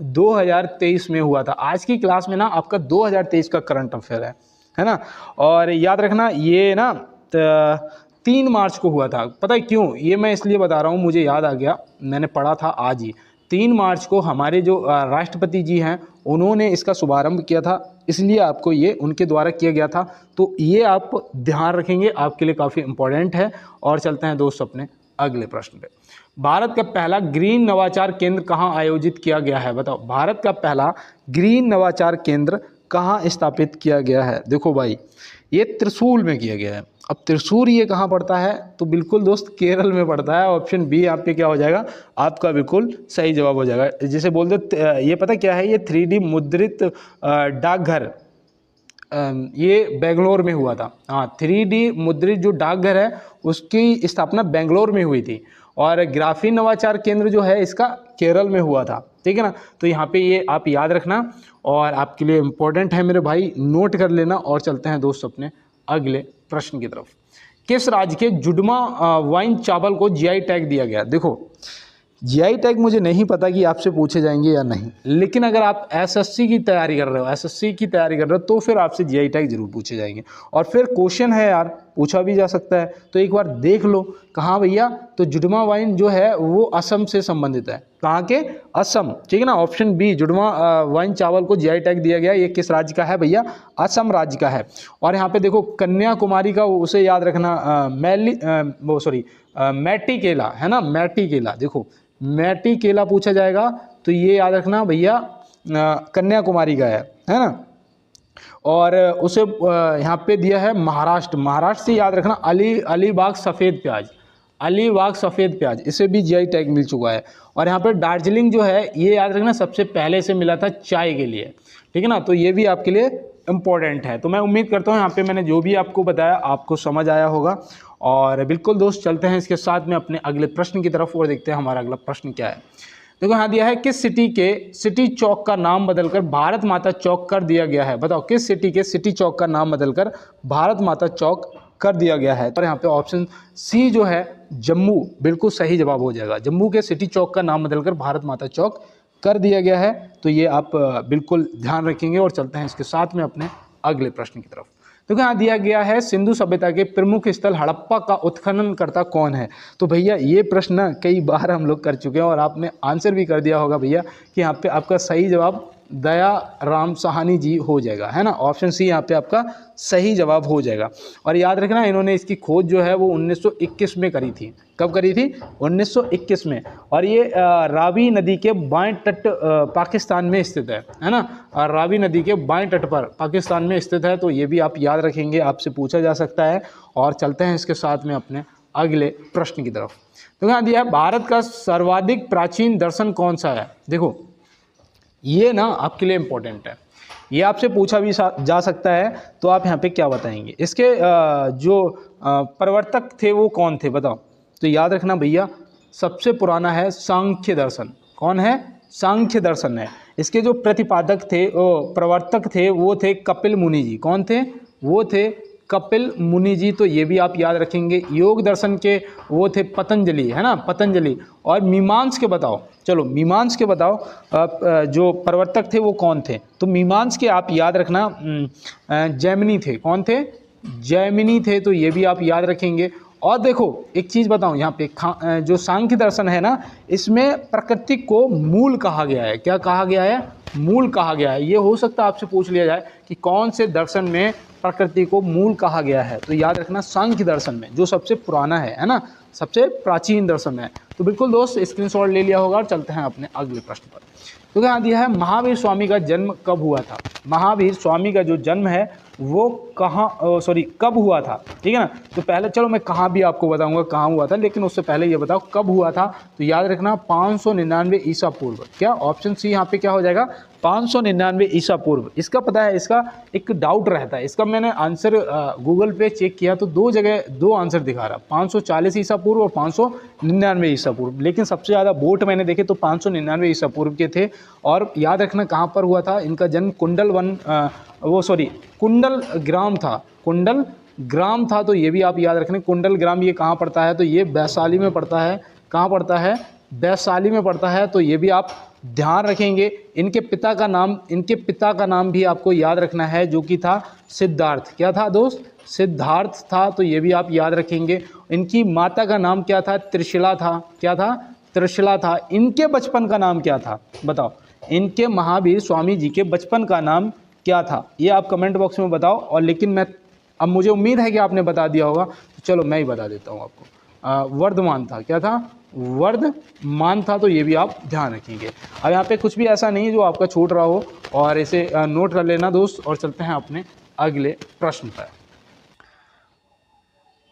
2023 में हुआ था। आज की क्लास में ना आपका 2023 का करंट अफेयर है ना। और याद रखना ये ना 3 मार्च को हुआ था। पता है क्यों? ये मैं इसलिए बता रहा हूँ, मुझे याद आ गया, मैंने पढ़ा था आज ही। 3 मार्च को हमारे जो राष्ट्रपति जी हैं उन्होंने इसका शुभारंभ किया था, इसलिए आपको ये उनके द्वारा किया गया था। तो ये आप ध्यान रखेंगे, आपके लिए काफ़ी इम्पोर्टेंट है। और चलते हैं दोस्त अपने अगले प्रश्न पे। भारत का पहला ग्रीन नवाचार केंद्र कहाँ आयोजित किया गया है? बताओ भारत का पहला ग्रीन नवाचार केंद्र कहाँ स्थापित किया गया है? देखो भाई ये त्रिशूल में किया गया है। अब त्रिशूल ये कहाँ पड़ता है? तो बिल्कुल दोस्त केरल में पड़ता है। ऑप्शन बी यहाँ पे क्या हो जाएगा? आपका बिल्कुल सही जवाब हो जाएगा। जिसे बोल दो ये पता क्या है? ये 3D मुद्रित डाकघर ये बेंगलोर में हुआ था। हाँ, 3D मुद्रित जो डाकघर है उसकी स्थापना बेंगलोर में हुई थी। और ग्राफीन नवाचार केंद्र जो है इसका केरल में हुआ था, ठीक है ना। तो यहाँ पे ये आप याद रखना और आपके लिए इम्पोर्टेंट है मेरे भाई, नोट कर लेना। और चलते हैं दोस्त अपने अगले प्रश्न की तरफ। किस राज्य के जुडमा वाइन चावल को जीआई टैग दिया गया? देखो जीआई टैग मुझे नहीं पता कि आपसे पूछे जाएंगे या नहीं, लेकिन अगर आप एसएससी की तैयारी कर रहे हो तो फिर आपसे जीआई टैग जरूर पूछे जाएंगे। और फिर क्वेश्चन है यार, पूछा भी जा सकता है, तो एक बार देख लो। कहाँ भैया? तो जुडमा वाइन जो है वो असम से संबंधित है। कहाँ के? असम, ठीक है ना। ऑप्शन बी जुडमा वाइन चावल को जीआई टैग दिया गया। ये किस राज्य का है भैया? असम राज्य का है। और यहाँ पे देखो कन्याकुमारी का, उसे याद रखना मैटी केला है ना, मैटी केला। देखो मैटी केला पूछा जाएगा तो ये याद रखना भैया कन्याकुमारी का है ना। और उसे यहाँ पे दिया है महाराष्ट्र से याद रखना अलीबाग सफ़ेद प्याज, अलीबाग सफ़ेद प्याज, इसे भी जीआई टैग मिल चुका है। और यहाँ पे दार्जिलिंग जो है ये याद रखना सबसे पहले से मिला था चाय के लिए, ठीक है ना। तो ये भी आपके लिए इम्पोर्टेंट है। तो मैं उम्मीद करता हूँ यहाँ पे मैंने जो भी आपको बताया आपको समझ आया होगा। और बिल्कुल दोस्त चलते हैं इसके साथ में अपने अगले प्रश्न की तरफ और देखते हैं हमारा अगला प्रश्न क्या है। देखो यहाँ दिया है किस सिटी के सिटी चौक का नाम बदलकर भारत माता चौक कर दिया गया है? बताओ किस सिटी के सिटी चौक का नाम बदलकर भारत माता चौक कर दिया गया है? और यहाँ पे ऑप्शन सी जो है जम्मू बिल्कुल सही जवाब हो जाएगा। जम्मू के सिटी चौक का नाम बदलकर भारत माता चौक कर दिया गया है। तो ये आप बिल्कुल ध्यान रखेंगे। और चलते हैं इसके साथ में अपने अगले प्रश्न की तरफ। देखो यहाँ दिया गया है सिंधु सभ्यता के प्रमुख स्थल हड़प्पा का उत्खनन करता कौन है? तो भैया ये प्रश्न कई बार हम लोग कर चुके हैं और आपने आंसर भी कर दिया होगा भैया कि यहाँ पे आपका सही जवाब दया राम साहनी जी हो जाएगा, है ना। ऑप्शन सी यहाँ पे आपका सही जवाब हो जाएगा। और याद रखना इन्होंने इसकी खोज जो है वो 1921 में करी थी। कब करी थी? 1921 में। और ये रावी नदी के बाएं तट पाकिस्तान में स्थित है ना। रावी नदी के बाएं तट पर पाकिस्तान में स्थित है। तो ये भी आप याद रखेंगे, आपसे पूछा जा सकता है। और चलते हैं इसके साथ में अपने अगले प्रश्न की तरफ। तो यहाँ दिया है भारत का सर्वाधिक प्राचीन दर्शन कौन सा है? देखो ये ना आपके लिए इम्पोर्टेंट है, ये आपसे पूछा भी जा सकता है। तो आप यहाँ पे क्या बताएंगे? इसके जो प्रवर्तक थे वो कौन थे? बताओ। तो याद रखना भैया सबसे पुराना है सांख्य दर्शन। कौन है? सांख्य दर्शन है। इसके जो प्रतिपादक थे प्रवर्तक थे वो थे कपिल मुनि जी। कौन थे? वो थे कपिल मुनि जी, तो ये भी आप याद रखेंगे। योग दर्शन के वो थे पतंजलि, है ना, पतंजलि। और मीमांस के बताओ, चलो मीमांस के बताओ जो प्रवर्तक थे वो कौन थे? तो मीमांस के आप याद रखना जैमिनी थे। कौन थे? जैमिनी थे, तो ये भी आप याद रखेंगे। और देखो एक चीज़ बताऊं, यहाँ पे जो सांख्य दर्शन है ना, इसमें प्रकृति को मूल कहा गया है। क्या कहा गया है? मूल कहा गया है। ये हो सकता है आपसे पूछ लिया जाए कि कौन से दर्शन में प्रकृति को मूल कहा गया है, तो याद रखना सांख्य दर्शन में, जो सबसे पुराना है ना, सबसे प्राचीन दर्शन है। तो बिल्कुल दोस्त स्क्रीनशॉट ले लिया होगा और चलते हैं अपने अगले प्रश्न पर। तो यहाँ दिया है महावीर स्वामी का जन्म कब हुआ था? महावीर स्वामी का जो जन्म है वो कब हुआ था, ठीक है ना। तो पहले चलो मैं कहाँ भी आपको बताऊंगा कहाँ हुआ था, लेकिन उससे पहले ये बताओ कब हुआ था। तो याद रखना 599 ईसा पूर्व। क्या ऑप्शन सी यहाँ पे क्या हो जाएगा? 599 ईसा पूर्व। इसका पता है, इसका एक डाउट रहता है, इसका मैंने आंसर गूगल पे चेक किया तो दो जगह दो आंसर दिखा रहा, 540 ईसा पूर्व और 599 ईसा पूर्व, लेकिन सबसे ज़्यादा वोट मैंने देखे तो 599 ईसा पूर्व के थे। और याद रखना कहाँ पर हुआ था इनका जन्म? कुंडल ग्राम था, कुंडल ग्राम था। तो ये भी आप याद रखना, कुंडल ग्राम ये कहाँ पड़ता है? तो ये वैशाली में पड़ता है। कहाँ पड़ता है? वैशाली में पड़ता है। तो ये भी आप ध्यान रखेंगे। इनके पिता का नाम भी आपको याद रखना है, जो कि था सिद्धार्थ। क्या था दोस्त? सिद्धार्थ था। तो ये भी आप याद रखेंगे। इनकी माता का नाम क्या था? त्रिशिला था। क्या था? त्रिशिला था। इनके बचपन का नाम क्या था? बताओ, इनके महावीर स्वामी जी के बचपन का नाम क्या था? ये आप कमेंट बॉक्स में बताओ। और लेकिन अब मुझे उम्मीद है कि आपने बता दिया होगा, तो चलो मैं ही बता देता हूँ आपको। वर्धमान था। क्या था? वर्धमान था। तो ये भी आप ध्यान रखेंगे। अब यहाँ पे कुछ भी ऐसा नहीं है जो आपका छूट रहा हो, और इसे नोट कर लेना दोस्त। और चलते हैं अपने अगले प्रश्न पर।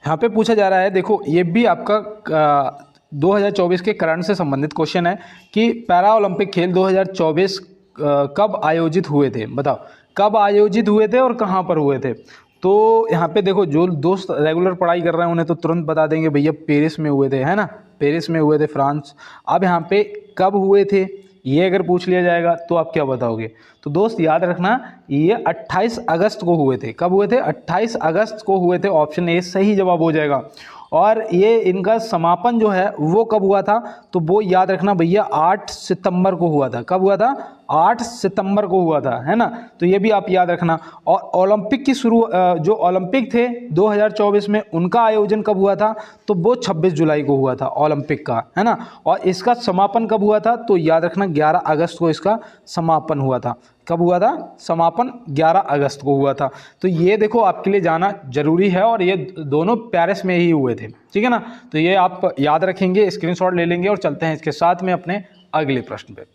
यहाँ पे पूछा जा रहा है, देखो ये भी आपका 2024 के करंट से संबंधित क्वेश्चन है कि पैरा ओलंपिक खेल 2024 कब आयोजित हुए थे? बताओ कब आयोजित हुए थे और कहाँ पर हुए थे? तो यहाँ पे देखो, जो दोस्त रेगुलर पढ़ाई कर रहे हैं उन्हें तो तुरंत बता देंगे भैया पेरिस में हुए थे, है ना, पेरिस में हुए थे, फ्रांस। अब यहाँ पे कब हुए थे ये अगर पूछ लिया जाएगा तो आप क्या बताओगे? तो दोस्त याद रखना, ये 28 अगस्त को हुए थे। कब हुए थे? 28 अगस्त को हुए थे। ऑप्शन ए सही जवाब हो जाएगा। और ये इनका समापन जो है वो कब हुआ था? तो वो याद रखना भैया 8 सितंबर को हुआ था। कब हुआ था? 8 सितंबर को हुआ था, है ना। तो ये भी आप याद रखना। और ओलंपिक की जो ओलंपिक थे 2024 में, उनका आयोजन कब हुआ था? तो वो 26 जुलाई को हुआ था ओलंपिक का, है ना। और इसका समापन कब हुआ था? तो याद रखना 11 अगस्त को इसका समापन हुआ था। कब हुआ था समापन? 11 अगस्त को हुआ था। तो ये देखो आपके लिए जाना जरूरी है, और ये दोनों पेरिस में ही हुए थे, ठीक है ना। तो ये आप याद रखेंगे, स्क्रीनशॉट ले लेंगे। और चलते हैं इसके साथ में अपने अगले प्रश्न पे।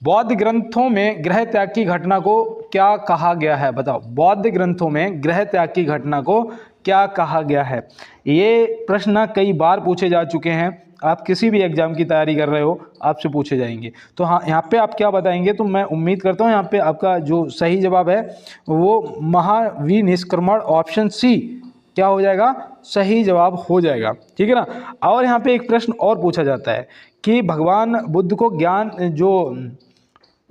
बौद्ध ग्रंथों में ग्रह त्याग की घटना को क्या कहा गया है? बताओ, बौद्ध ग्रंथों में ग्रह त्याग की घटना को क्या कहा गया है? ये प्रश्न कई बार पूछे जा चुके हैं। आप किसी भी एग्जाम की तैयारी कर रहे हो, आपसे पूछे जाएंगे। तो हाँ, यहाँ पे आप क्या बताएंगे? तो मैं उम्मीद करता हूँ यहाँ पे आपका जो सही जवाब है वो महाविनिष्क्रमण, ऑप्शन सी क्या हो जाएगा? सही जवाब हो जाएगा, ठीक है ना। और यहाँ पे एक प्रश्न और पूछा जाता है कि भगवान बुद्ध को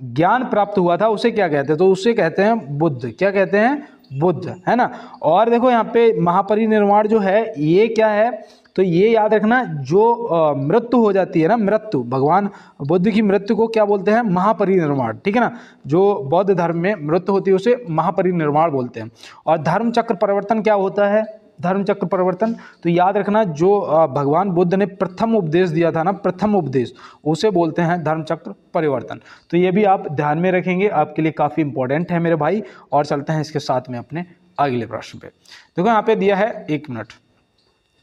ज्ञान प्राप्त हुआ था, उसे क्या कहते हैं? तो उसे कहते हैं बुद्ध। क्या कहते हैं? बुद्ध, है ना। और देखो यहाँ पे महापरिनिर्वाण जो है ये क्या है? तो ये याद रखना, जो मृत्यु हो जाती है ना, मृत्यु, भगवान बुद्ध की मृत्यु को क्या बोलते हैं? महापरिनिर्वाण, ठीक है ना। जो बौद्ध धर्म में मृत्यु होती है उसे महापरिनिर्वाण बोलते हैं। और धर्म चक्र परिवर्तन क्या होता है? धर्म चक्र परिवर्तन, तो याद रखना, जो भगवान बुद्ध ने प्रथम उपदेश दिया था ना, प्रथम उपदेश, उसे बोलते हैं धर्म चक्र परिवर्तन। तो ये भी आप ध्यान में रखेंगे, आपके लिए काफ़ी इंपॉर्टेंट है मेरे भाई। और चलते हैं इसके साथ में अपने अगले प्रश्न पे। देखो यहाँ पे दिया है, एक मिनट,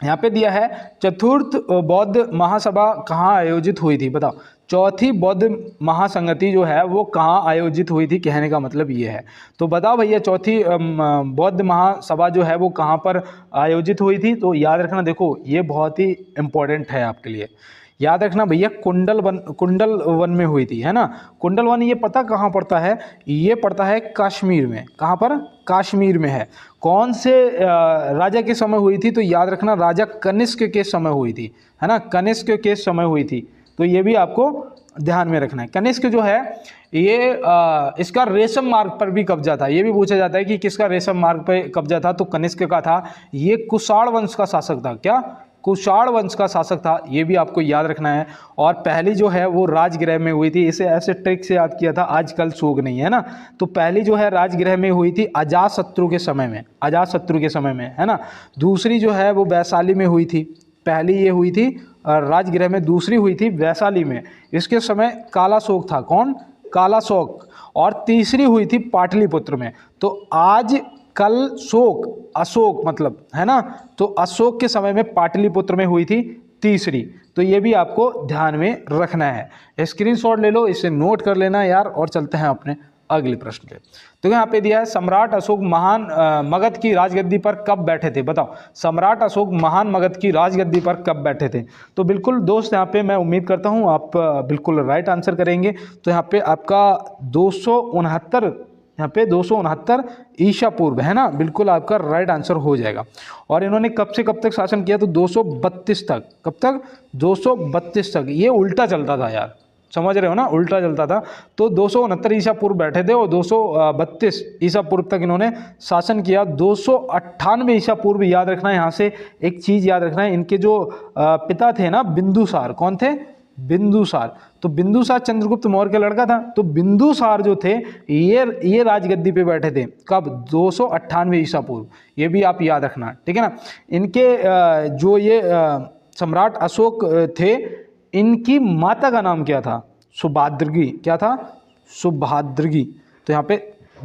यहाँ पे दिया है चतुर्थ बौद्ध महासभा कहाँ आयोजित हुई थी? बताओ, चौथी बौद्ध महासंगति जो है वो कहाँ आयोजित हुई थी? कहने का मतलब ये है। तो बताओ भैया, चौथी बौद्ध महासभा जो है वो कहाँ पर आयोजित हुई थी? तो याद रखना, देखो ये बहुत ही इम्पोर्टेंट है आपके लिए। याद रखना भैया, कुंडल वन में हुई थी, है ना। कुंडल वन ये पता कहाँ पड़ता है? ये पड़ता है कश्मीर में। कहाँ पर? कश्मीर में है। कौन से राजा के समय हुई थी? तो याद रखना, राजा कनिष्क के समय हुई थी, है ना। कनिष्क के समय हुई थी, तो ये भी आपको ध्यान में रखना है। कनिष्क जो है ये इसका रेशम मार्ग पर भी कब्जा था। ये भी पूछा जाता है कि किसका रेशम मार्ग पर कब्जा था, तो कनिष्क का था। ये कुषाण वंश का शासक था। क्या? कुषाण वंश का शासक था। ये भी आपको याद रखना है। और पहली जो है वो राजगृह में हुई थी। इसे ऐसे ट्रिक से याद किया था, आजकल शोक नहीं है ना। तो पहली जो है राजगृह में हुई थी अजातशत्रु के समय में, अजातशत्रु के समय में, है ना। दूसरी जो है वो वैशाली में हुई थी। पहली ये हुई थी राजगृह में, दूसरी हुई थी वैशाली में। इसके समय काला शोक था। कौन? काला शोक। और तीसरी हुई थी पाटलिपुत्र में। तो आज कल शोक, अशोक मतलब, है ना। तो अशोक के समय में पाटलिपुत्र में हुई थी तीसरी। तो ये भी आपको ध्यान में रखना है। स्क्रीनशॉट ले लो, इसे नोट कर लेना यार। और चलते हैं अपने अगले प्रश्न पे। तो यहाँ पे दिया है सम्राट अशोक महान मगध की राजगद्दी पर कब बैठे थे? बताओ, सम्राट अशोक महान मगध की राजगद्दी पर कब बैठे थे? तो बिल्कुल दोस्त, यहाँ पे मैं उम्मीद करता हूँ आप बिल्कुल राइट आंसर करेंगे। तो यहाँ पे आपका 269, यहाँ पे 269 ईसा पूर्व, है ना। बिल्कुल आपका राइट आंसर हो जाएगा। और इन्होंने कब से कब तक शासन किया? तो 232 तक। कब तक? 232 तक। ये उल्टा चलता था यार, समझ रहे हो ना, उल्टा चलता था। तो 269 ईसा पूर्व बैठे थे और 232 ईसा पूर्व तक इन्होंने शासन किया। 298 ईसा पूर्व याद रखना है। यहाँ से एक चीज़ याद रखना है, इनके जो पिता थे ना बिंदुसार, कौन थे? बिंदुसार। तो बिंदुसार चंद्रगुप्त मौर्य का लड़का था। तो बिंदुसार जो थे ये राजगद्दी पे बैठे थे। कब? 298 ईसा पूर्व। ये भी आप याद रखना, ठीक है ना। इनके जो ये सम्राट अशोक थे, इनकी माता का नाम क्या था? सुभाद्रगी। क्या था? सुभाद्रगी। तो यहाँ पे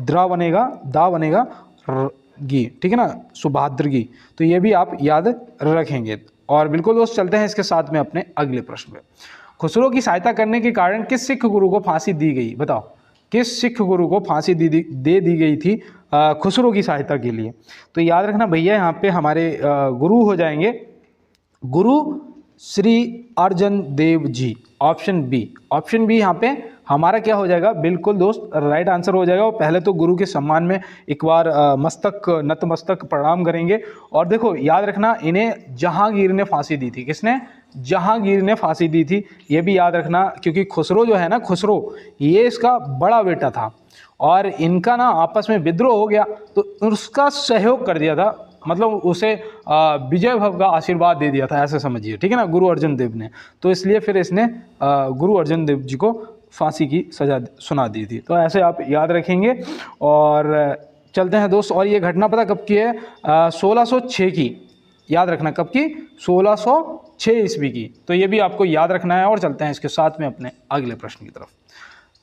द्रा बनेगा, दा बनेगा गी, ठीक है ना, सुभाद्रगी। तो ये भी आप याद रखेंगे। और बिल्कुल दोस्त, चलते हैं इसके साथ में अपने अगले प्रश्न पे। खुसरो की सहायता करने के कारण किस सिख गुरु को फांसी दी गई? बताओ, किस सिख गुरु को फांसी दे दी गई थी खुसरो की सहायता के लिए? तो याद रखना भैया, यहाँ पे हमारे गुरु हो जाएंगे गुरु Shri Arjan Dev ji. Option B, option B यहाँ पे हमारा क्या हो जाएगा? बिल्कुल दोस्त राइट आंसर हो जाएगा। और पहले तो गुरु के सम्मान में एक बार नतमस्तक प्रणाम करेंगे। और देखो याद रखना, इन्हें जहांगीर ने फांसी दी थी। किसने? जहांगीर ने फांसी दी थी। ये भी याद रखना, क्योंकि खुसरो जो है ना, खुसरो ये इसका बड़ा बेटा था और इनका ना आपस में विद्रोह हो गया, तो उसका सहयोग कर दिया था, मतलब उसे विजय भव का आशीर्वाद दे दिया था, ऐसे समझिए, ठीक है ना, गुरु अर्जन देव ने। तो इसलिए फिर इसने गुरु अर्जन देव जी को फांसी की सजा सुना दी थी। तो ऐसे आप याद रखेंगे। और चलते हैं दोस्त। और ये घटना पता कब की है? 1606 की। याद रखना कब की? 1606 ईस्वी की। तो ये भी आपको याद रखना है। और चलते हैं इसके साथ में अपने अगले प्रश्न की तरफ।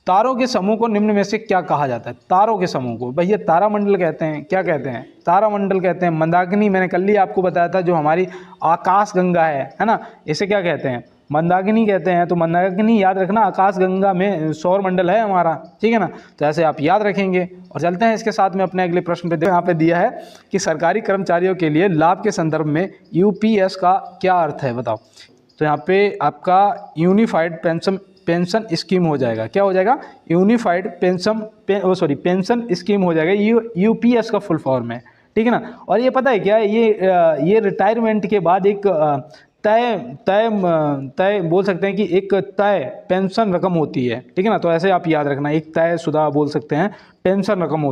तारों के समूह को निम्न में से क्या कहा जाता है? तारों के समूह को भैया तारामंडल कहते हैं। क्या कहते हैं? तारामंडल कहते हैं। मंदाकिनी मैंने कल ही आपको बताया था, जो हमारी आकाश गंगा है ना, इसे क्या कहते हैं? मंदाकिनी कहते हैं। तो मंदाकिनी याद रखना, आकाश गंगा में सौर मंडल है हमारा, ठीक है ना। तो ऐसे आप याद रखेंगे। और चलते हैं इसके साथ में अपने अगले प्रश्न पे। यहाँ पे दिया है कि सरकारी कर्मचारियों के लिए लाभ के संदर्भ में यूपीएस का क्या अर्थ है? बताओ। तो यहाँ पे आपका यूनिफाइड पेंशन स्कीम हो जाएगा। क्या हो जाएगा? यूनिफाइड पेंशन स्कीम हो जाएगा। यूपीएस का फुल फॉर्म है, ठीक है ना। और ये पता है क्या है? ये रिटायरमेंट के बाद एक तय बोल सकते हैं कि एक तय पेंशन रकम होती है, ठीक है ना। तो ऐसे आप याद रखना, एक तय शुदा बोल सकते हैं पेंशन रकम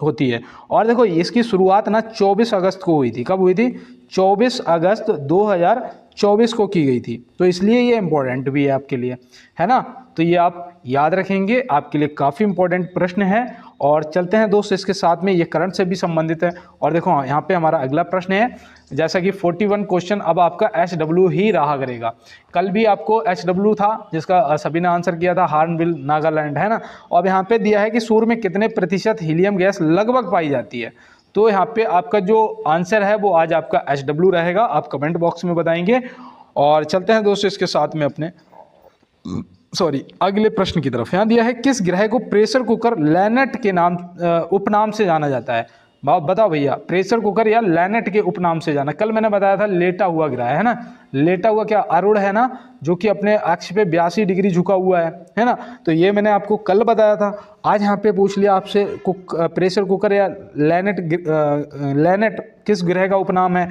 होती है। और देखो इसकी शुरुआत ना 24 अगस्त को हुई थी। कब हुई थी? 24 अगस्त 2024 को की गई थी। तो इसलिए ये इम्पोर्टेंट भी है आपके लिए, है ना। तो ये आप याद रखेंगे, आपके लिए काफ़ी इंपॉर्टेंट प्रश्न है। और चलते हैं दोस्त इसके साथ में, ये करंट से भी संबंधित है। और देखो यहाँ पे हमारा अगला प्रश्न है, जैसा कि 41 क्वेश्चन अब आपका HW ही रहा करेगा। कल भी आपको HW था, जिसका सभी ने आंसर किया था, हार्नबिल नागालैंड, है ना। और यहाँ पे दिया है कि सूर्य में कितने प्रतिशत हीलियम गैस लगभग पाई जाती है। तो यहाँ पे आपका जो आंसर है वो आज आपका HW रहेगा। आप कमेंट बॉक्स में बताएंगे। और चलते हैं दोस्तों इसके साथ में अपने अगले प्रश्न की तरफ। यहाँ दिया है किस ग्रह को प्रेशर कुकर लैनेट के नाम उपनाम से जाना जाता है? बताओ भैया, प्रेशर कुकर या लैनेट के उपनाम से जाना। कल मैंने बताया था लेटा हुआ ग्रह, है ना। लेटा हुआ क्या? अरुण है ना, जो कि अपने अक्ष पे 82 डिग्री झुका हुआ है ना। तो ये मैंने आपको कल बताया था। आज यहाँ पे पूछ लिया आपसे प्रेशर कुकर या लैनेट किस ग्रह का उपनाम है?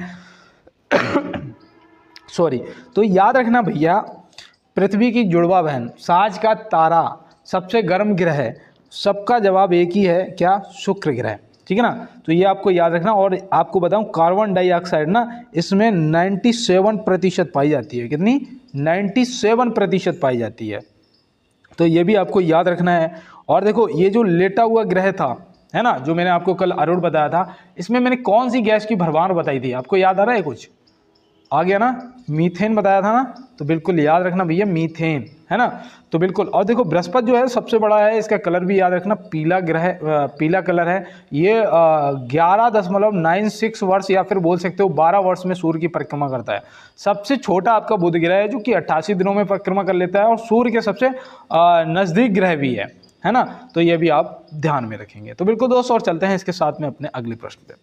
तो याद रखना भैया, पृथ्वी की जुड़वा बहन, साज का तारा, सबसे गर्म ग्रह, सबका जवाब एक ही है, क्या? शुक्र ग्रह। ठीक है ना, तो ये आपको याद रखना। और आपको बताऊं कार्बन डाइऑक्साइड ना इसमें 97% पाई जाती है। कितनी? 97% पाई जाती है, तो ये भी आपको याद रखना है। और देखो ये जो लेटा हुआ ग्रह था, है ना, जो मैंने आपको कल अरुण बताया था, इसमें मैंने कौन सी गैस की भरमार बताई थी, आपको याद आ रहा है? कुछ आ गया ना? मीथेन बताया था ना, तो बिल्कुल याद रखना भैया, मीथेन, है ना। तो बिल्कुल, और देखो बृहस्पति जो है सबसे बड़ा है, इसका कलर भी याद रखना, पीला ग्रह, पीला कलर है। ये 11.96 वर्ष या फिर बोल सकते हो 12 वर्ष में सूर्य की परिक्रमा करता है। सबसे छोटा आपका बुध ग्रह है, जो कि 88 दिनों में परिक्रमा कर लेता है, और सूर्य के सबसे नज़दीक ग्रह भी है ना। तो ये भी आप ध्यान में रखेंगे। तो बिल्कुल दोस्तों, और चलते हैं इसके साथ में अपने अगले प्रश्न पे।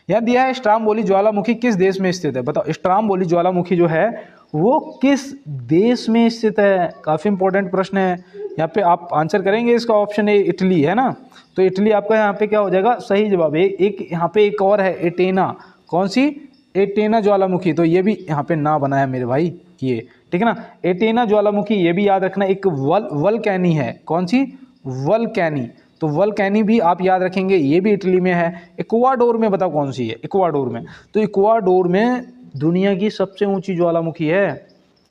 यह दिया है स्ट्रामबोली ज्वालामुखी किस देश में स्थित है? बताओ, स्ट्रामबोली ज्वालामुखी जो है वो किस देश में स्थित है? काफ़ी इंपॉर्टेंट प्रश्न है। यहाँ पे आप आंसर करेंगे इसका, ऑप्शन ए इटली, है ना। तो इटली आपका यहाँ पे क्या हो जाएगा? सही जवाब। एक यहाँ पे एक और है, एटेना। कौन सी? एटेना ज्वालामुखी। तो ये भी यहाँ पे ना बना है मेरे भाई, ये ठीक है ना। एटेना ज्वालामुखी, ये भी याद रखना। एक वल्केनी है, कौन सी? वल्केनी। तो वल्केनी भी आप याद रखेंगे, ये भी इटली में है। इक्वाडोर में बताओ कौन सी है? इक्वाडोर में, तो इक्वाडोर में दुनिया की सबसे ऊंची ज्वालामुखी है,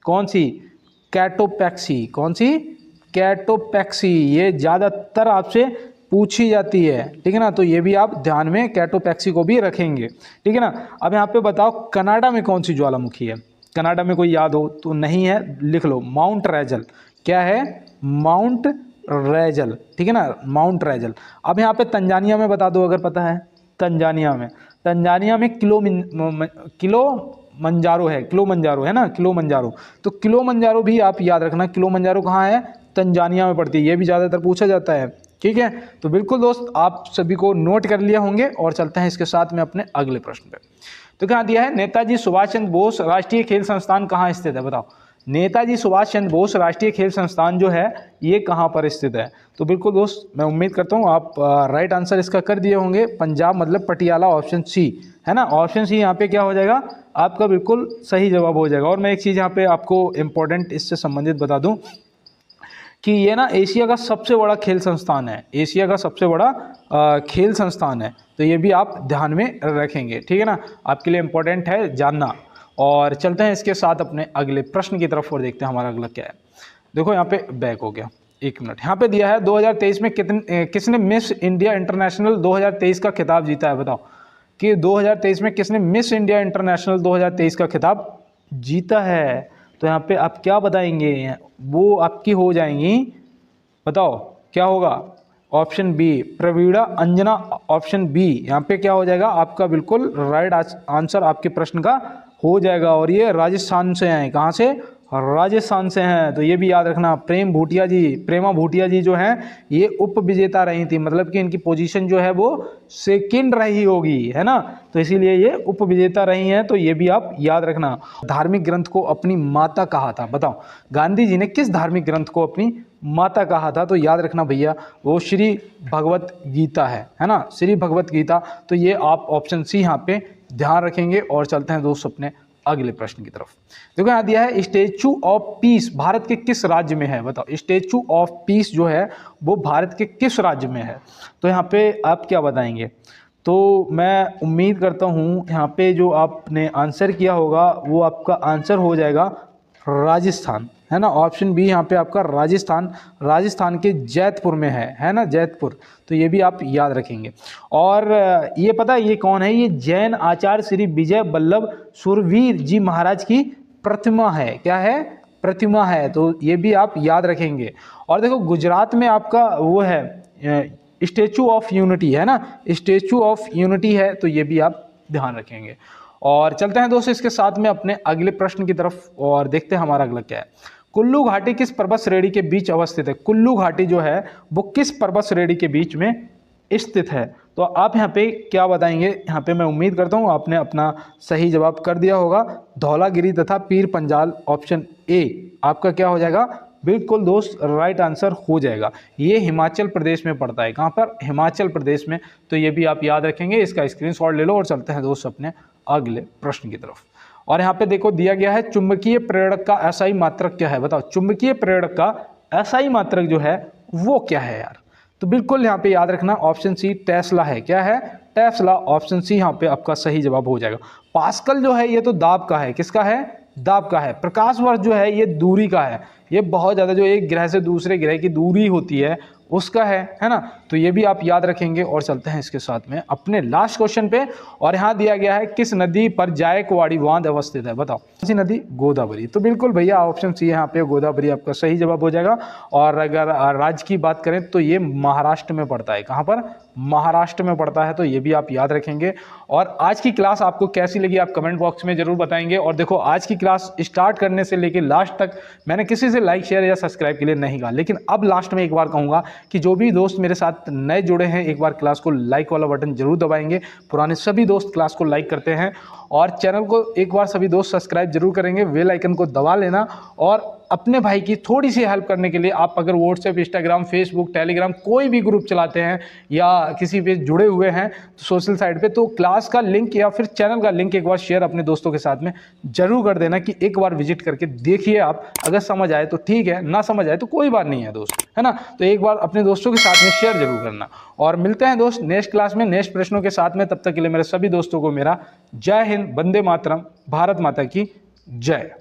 कौन सी? कैटोपैक्सी। कौन सी? कैटोपैक्सी। ये ज़्यादातर आपसे पूछी जाती है, ठीक है ना, तो ये भी आप ध्यान में कैटोपैक्सी को भी रखेंगे, ठीक है ना। अब यहाँ पे बताओ कनाडा में कौन सी ज्वालामुखी है? कनाडा में कोई याद हो तो? नहीं है, लिख लो, माउंट रैजल। क्या है? माउंट रैजल, ठीक है ना, माउंट रैजल। अब यहाँ पे तंजानिया में बता दो अगर पता है। तंजानिया में किलोमंजारो है, किलोमंजारो, है ना, किलोमंजारो। तो किलोमंजारो भी आप याद रखना, किलोमंजारो कहाँ है? तंजानिया में पड़ती है। ये भी ज़्यादातर पूछा जाता है, ठीक है। तो बिल्कुल दोस्त, आप सभी को नोट कर लिया होंगे, और चलते हैं इसके साथ में अपने अगले प्रश्न पे। तो क्या दिया है? नेताजी सुभाष चंद्र बोस राष्ट्रीय खेल संस्थान कहाँ स्थित है? बताओ, नेताजी सुभाष चंद्र बोस राष्ट्रीय खेल संस्थान जो है ये कहाँ पर स्थित है? तो बिल्कुल दोस्त, मैं उम्मीद करता हूँ आप राइट आंसर इसका कर दिए होंगे। पंजाब मतलब पटियाला, ऑप्शन सी, है ना। ऑप्शन सी यहाँ पे क्या हो जाएगा? आपका बिल्कुल सही जवाब हो जाएगा। और मैं एक चीज़ यहाँ पे आपको इम्पोर्टेंट इससे संबंधित बता दूँ कि ये ना एशिया का सबसे बड़ा खेल संस्थान है, एशिया का सबसे बड़ा खेल संस्थान है। तो ये भी आप ध्यान में रखेंगे, ठीक है ना, आपके लिए इम्पोर्टेंट है जानना। और चलते हैं इसके साथ अपने अगले प्रश्न की तरफ और देखते हैं हमारा अगला क्या है। देखो यहाँ पे बैक हो गया, एक मिनट। यहाँ पे दिया है 2023 में किसने मिस इंडिया इंटरनेशनल 2023 का खिताब जीता है? बताओ कि 2023 में किसने मिस इंडिया इंटरनेशनल 2023 का खिताब जीता है? तो यहाँ पे आप क्या बताएंगे? वो आपकी हो जाएंगी, बताओ क्या होगा? ऑप्शन बी प्रवीणा अंजना, ऑप्शन बी यहाँ पे क्या हो जाएगा? आपका बिल्कुल राइट आंसर आपके प्रश्न का हो जाएगा। और ये राजस्थान से हैं, कहाँ से? राजस्थान से हैं। तो ये भी याद रखना, प्रेमा भूटिया जी जो हैं ये उप विजेता रही थी, मतलब कि इनकी पोजीशन जो है वो सेकंड रही होगी, है ना, तो इसीलिए ये उप विजेता रही हैं। तो ये भी आप याद रखना। धार्मिक ग्रंथ को अपनी माता कहा था? बताओ, गांधी जी ने किस धार्मिक ग्रंथ को अपनी माता कहा था? तो याद रखना भैया, वो श्री भगवत गीता है ना, श्री भगवत गीता। तो ये आप ऑप्शन सी यहाँ पे ध्यान रखेंगे। और चलते हैं दोस्त अपने अगले प्रश्न की तरफ। देखो यहाँ दिया है स्टैचू ऑफ पीस भारत के किस राज्य में है? बताओ, स्टैचू ऑफ पीस जो है वो भारत के किस राज्य में है? तो यहाँ पे आप क्या बताएंगे? तो मैं उम्मीद करता हूँ यहाँ पे जो आपने आंसर किया होगा वो आपका आंसर हो जाएगा राजस्थान, है ना। ऑप्शन बी यहाँ पे आपका राजस्थान के जैतपुर में है ना, जैतपुर। तो ये भी आप याद रखेंगे। और ये पता है ये कौन है? ये जैन आचार्य श्री विजय वल्लभ सुरवीर जी महाराज की प्रतिमा है। क्या है? प्रतिमा है। तो ये भी आप याद रखेंगे। और देखो गुजरात में आपका वो है स्टैचू ऑफ यूनिटी, है ना, स्टैचू ऑफ यूनिटी है। तो ये भी आप ध्यान रखेंगे। और चलते हैं दोस्तों इसके साथ में अपने अगले प्रश्न की तरफ और देखते हैं हमारा अगला क्या है। कुल्लू घाटी किस पर्वत श्रेणी के बीच अवस्थित है? कुल्लू घाटी जो है वो किस पर्वत श्रेणी के बीच में स्थित है? तो आप यहाँ पे क्या बताएंगे? यहाँ पे मैं उम्मीद करता हूँ आपने अपना सही जवाब कर दिया होगा। धौलागिरी तथा पीर पंजाल, ऑप्शन ए आपका क्या हो जाएगा? बिल्कुल दोस्त राइट आंसर हो जाएगा। ये हिमाचल प्रदेश में पड़ता है। कहाँ पर? हिमाचल प्रदेश में। तो ये भी आप याद रखेंगे, इसका स्क्रीनशॉट ले लो। और चलते हैं दोस्त अपने अगले प्रश्न की तरफ। और यहाँ पे देखो दिया गया है चुंबकीय प्रेरक का एसआई मात्रक क्या है, बताओ चुंबकीय प्रेरक का एसआई मात्रक जो है वो क्या है यार। तो बिल्कुल यहाँ पे याद रखना ऑप्शन सी टेस्ला है। क्या है? टेस्ला। ऑप्शन सी यहाँ पे आपका सही जवाब हो जाएगा। पास्कल जो है ये तो दाब का है, किसका है? दाब का है। प्रकाश वर्ष जो है ये दूरी का है, ये बहुत ज़्यादा जो एक ग्रह से दूसरे ग्रह की दूरी होती है उसका है ना। तो ये भी आप याद रखेंगे। और चलते हैं इसके साथ में अपने लास्ट क्वेश्चन पे। और यहाँ दिया गया है किस नदी पर जायकवाड़ी बांध अवस्थित है, बताओ कौन सी नदी? गोदावरी। तो बिल्कुल भैया ऑप्शन सी यहाँ पे गोदावरी आपका सही जवाब हो जाएगा। और अगर राज्य की बात करें तो ये महाराष्ट्र में पड़ता है। कहाँ पर? महाराष्ट्र में पड़ता है। तो ये भी आप याद रखेंगे। और आज की क्लास आपको कैसी लगी आप कमेंट बॉक्स में जरूर बताएंगे। और देखो आज की क्लास स्टार्ट करने से लेकर लास्ट तक मैंने किसी से लाइक शेयर या सब्सक्राइब के लिए नहीं कहा, लेकिन अब लास्ट में एक बार कहूँगा कि जो भी दोस्त मेरे साथ नए जुड़े हैं एक बार क्लास को लाइक वाला बटन जरूर दबाएंगे। पुराने सभी दोस्त क्लास को लाइक करते हैं और चैनल को एक बार सभी दोस्त सब्सक्राइब जरूर करेंगे, बेल आइकन को दबा लेना। और अपने भाई की थोड़ी सी हेल्प करने के लिए आप अगर व्हाट्सएप, इंस्टाग्राम, फेसबुक, टेलीग्राम कोई भी ग्रुप चलाते हैं या किसी पे जुड़े हुए हैं तो सोशल साइट पे, तो क्लास का लिंक या फिर चैनल का लिंक एक बार शेयर अपने दोस्तों के साथ में जरूर कर देना कि एक बार विजिट करके देखिए आप। अगर समझ आए तो ठीक है, ना समझ आए तो कोई बात नहीं है दोस्त, है ना। तो एक बार अपने दोस्तों के साथ में शेयर जरूर करना। और मिलते हैं दोस्त नेक्स्ट क्लास में नेक्स्ट प्रश्नों के साथ में। तब तक के लिए मेरे सभी दोस्तों को मेरा जय हिंद, वंदे मातरम, भारत माता की जय।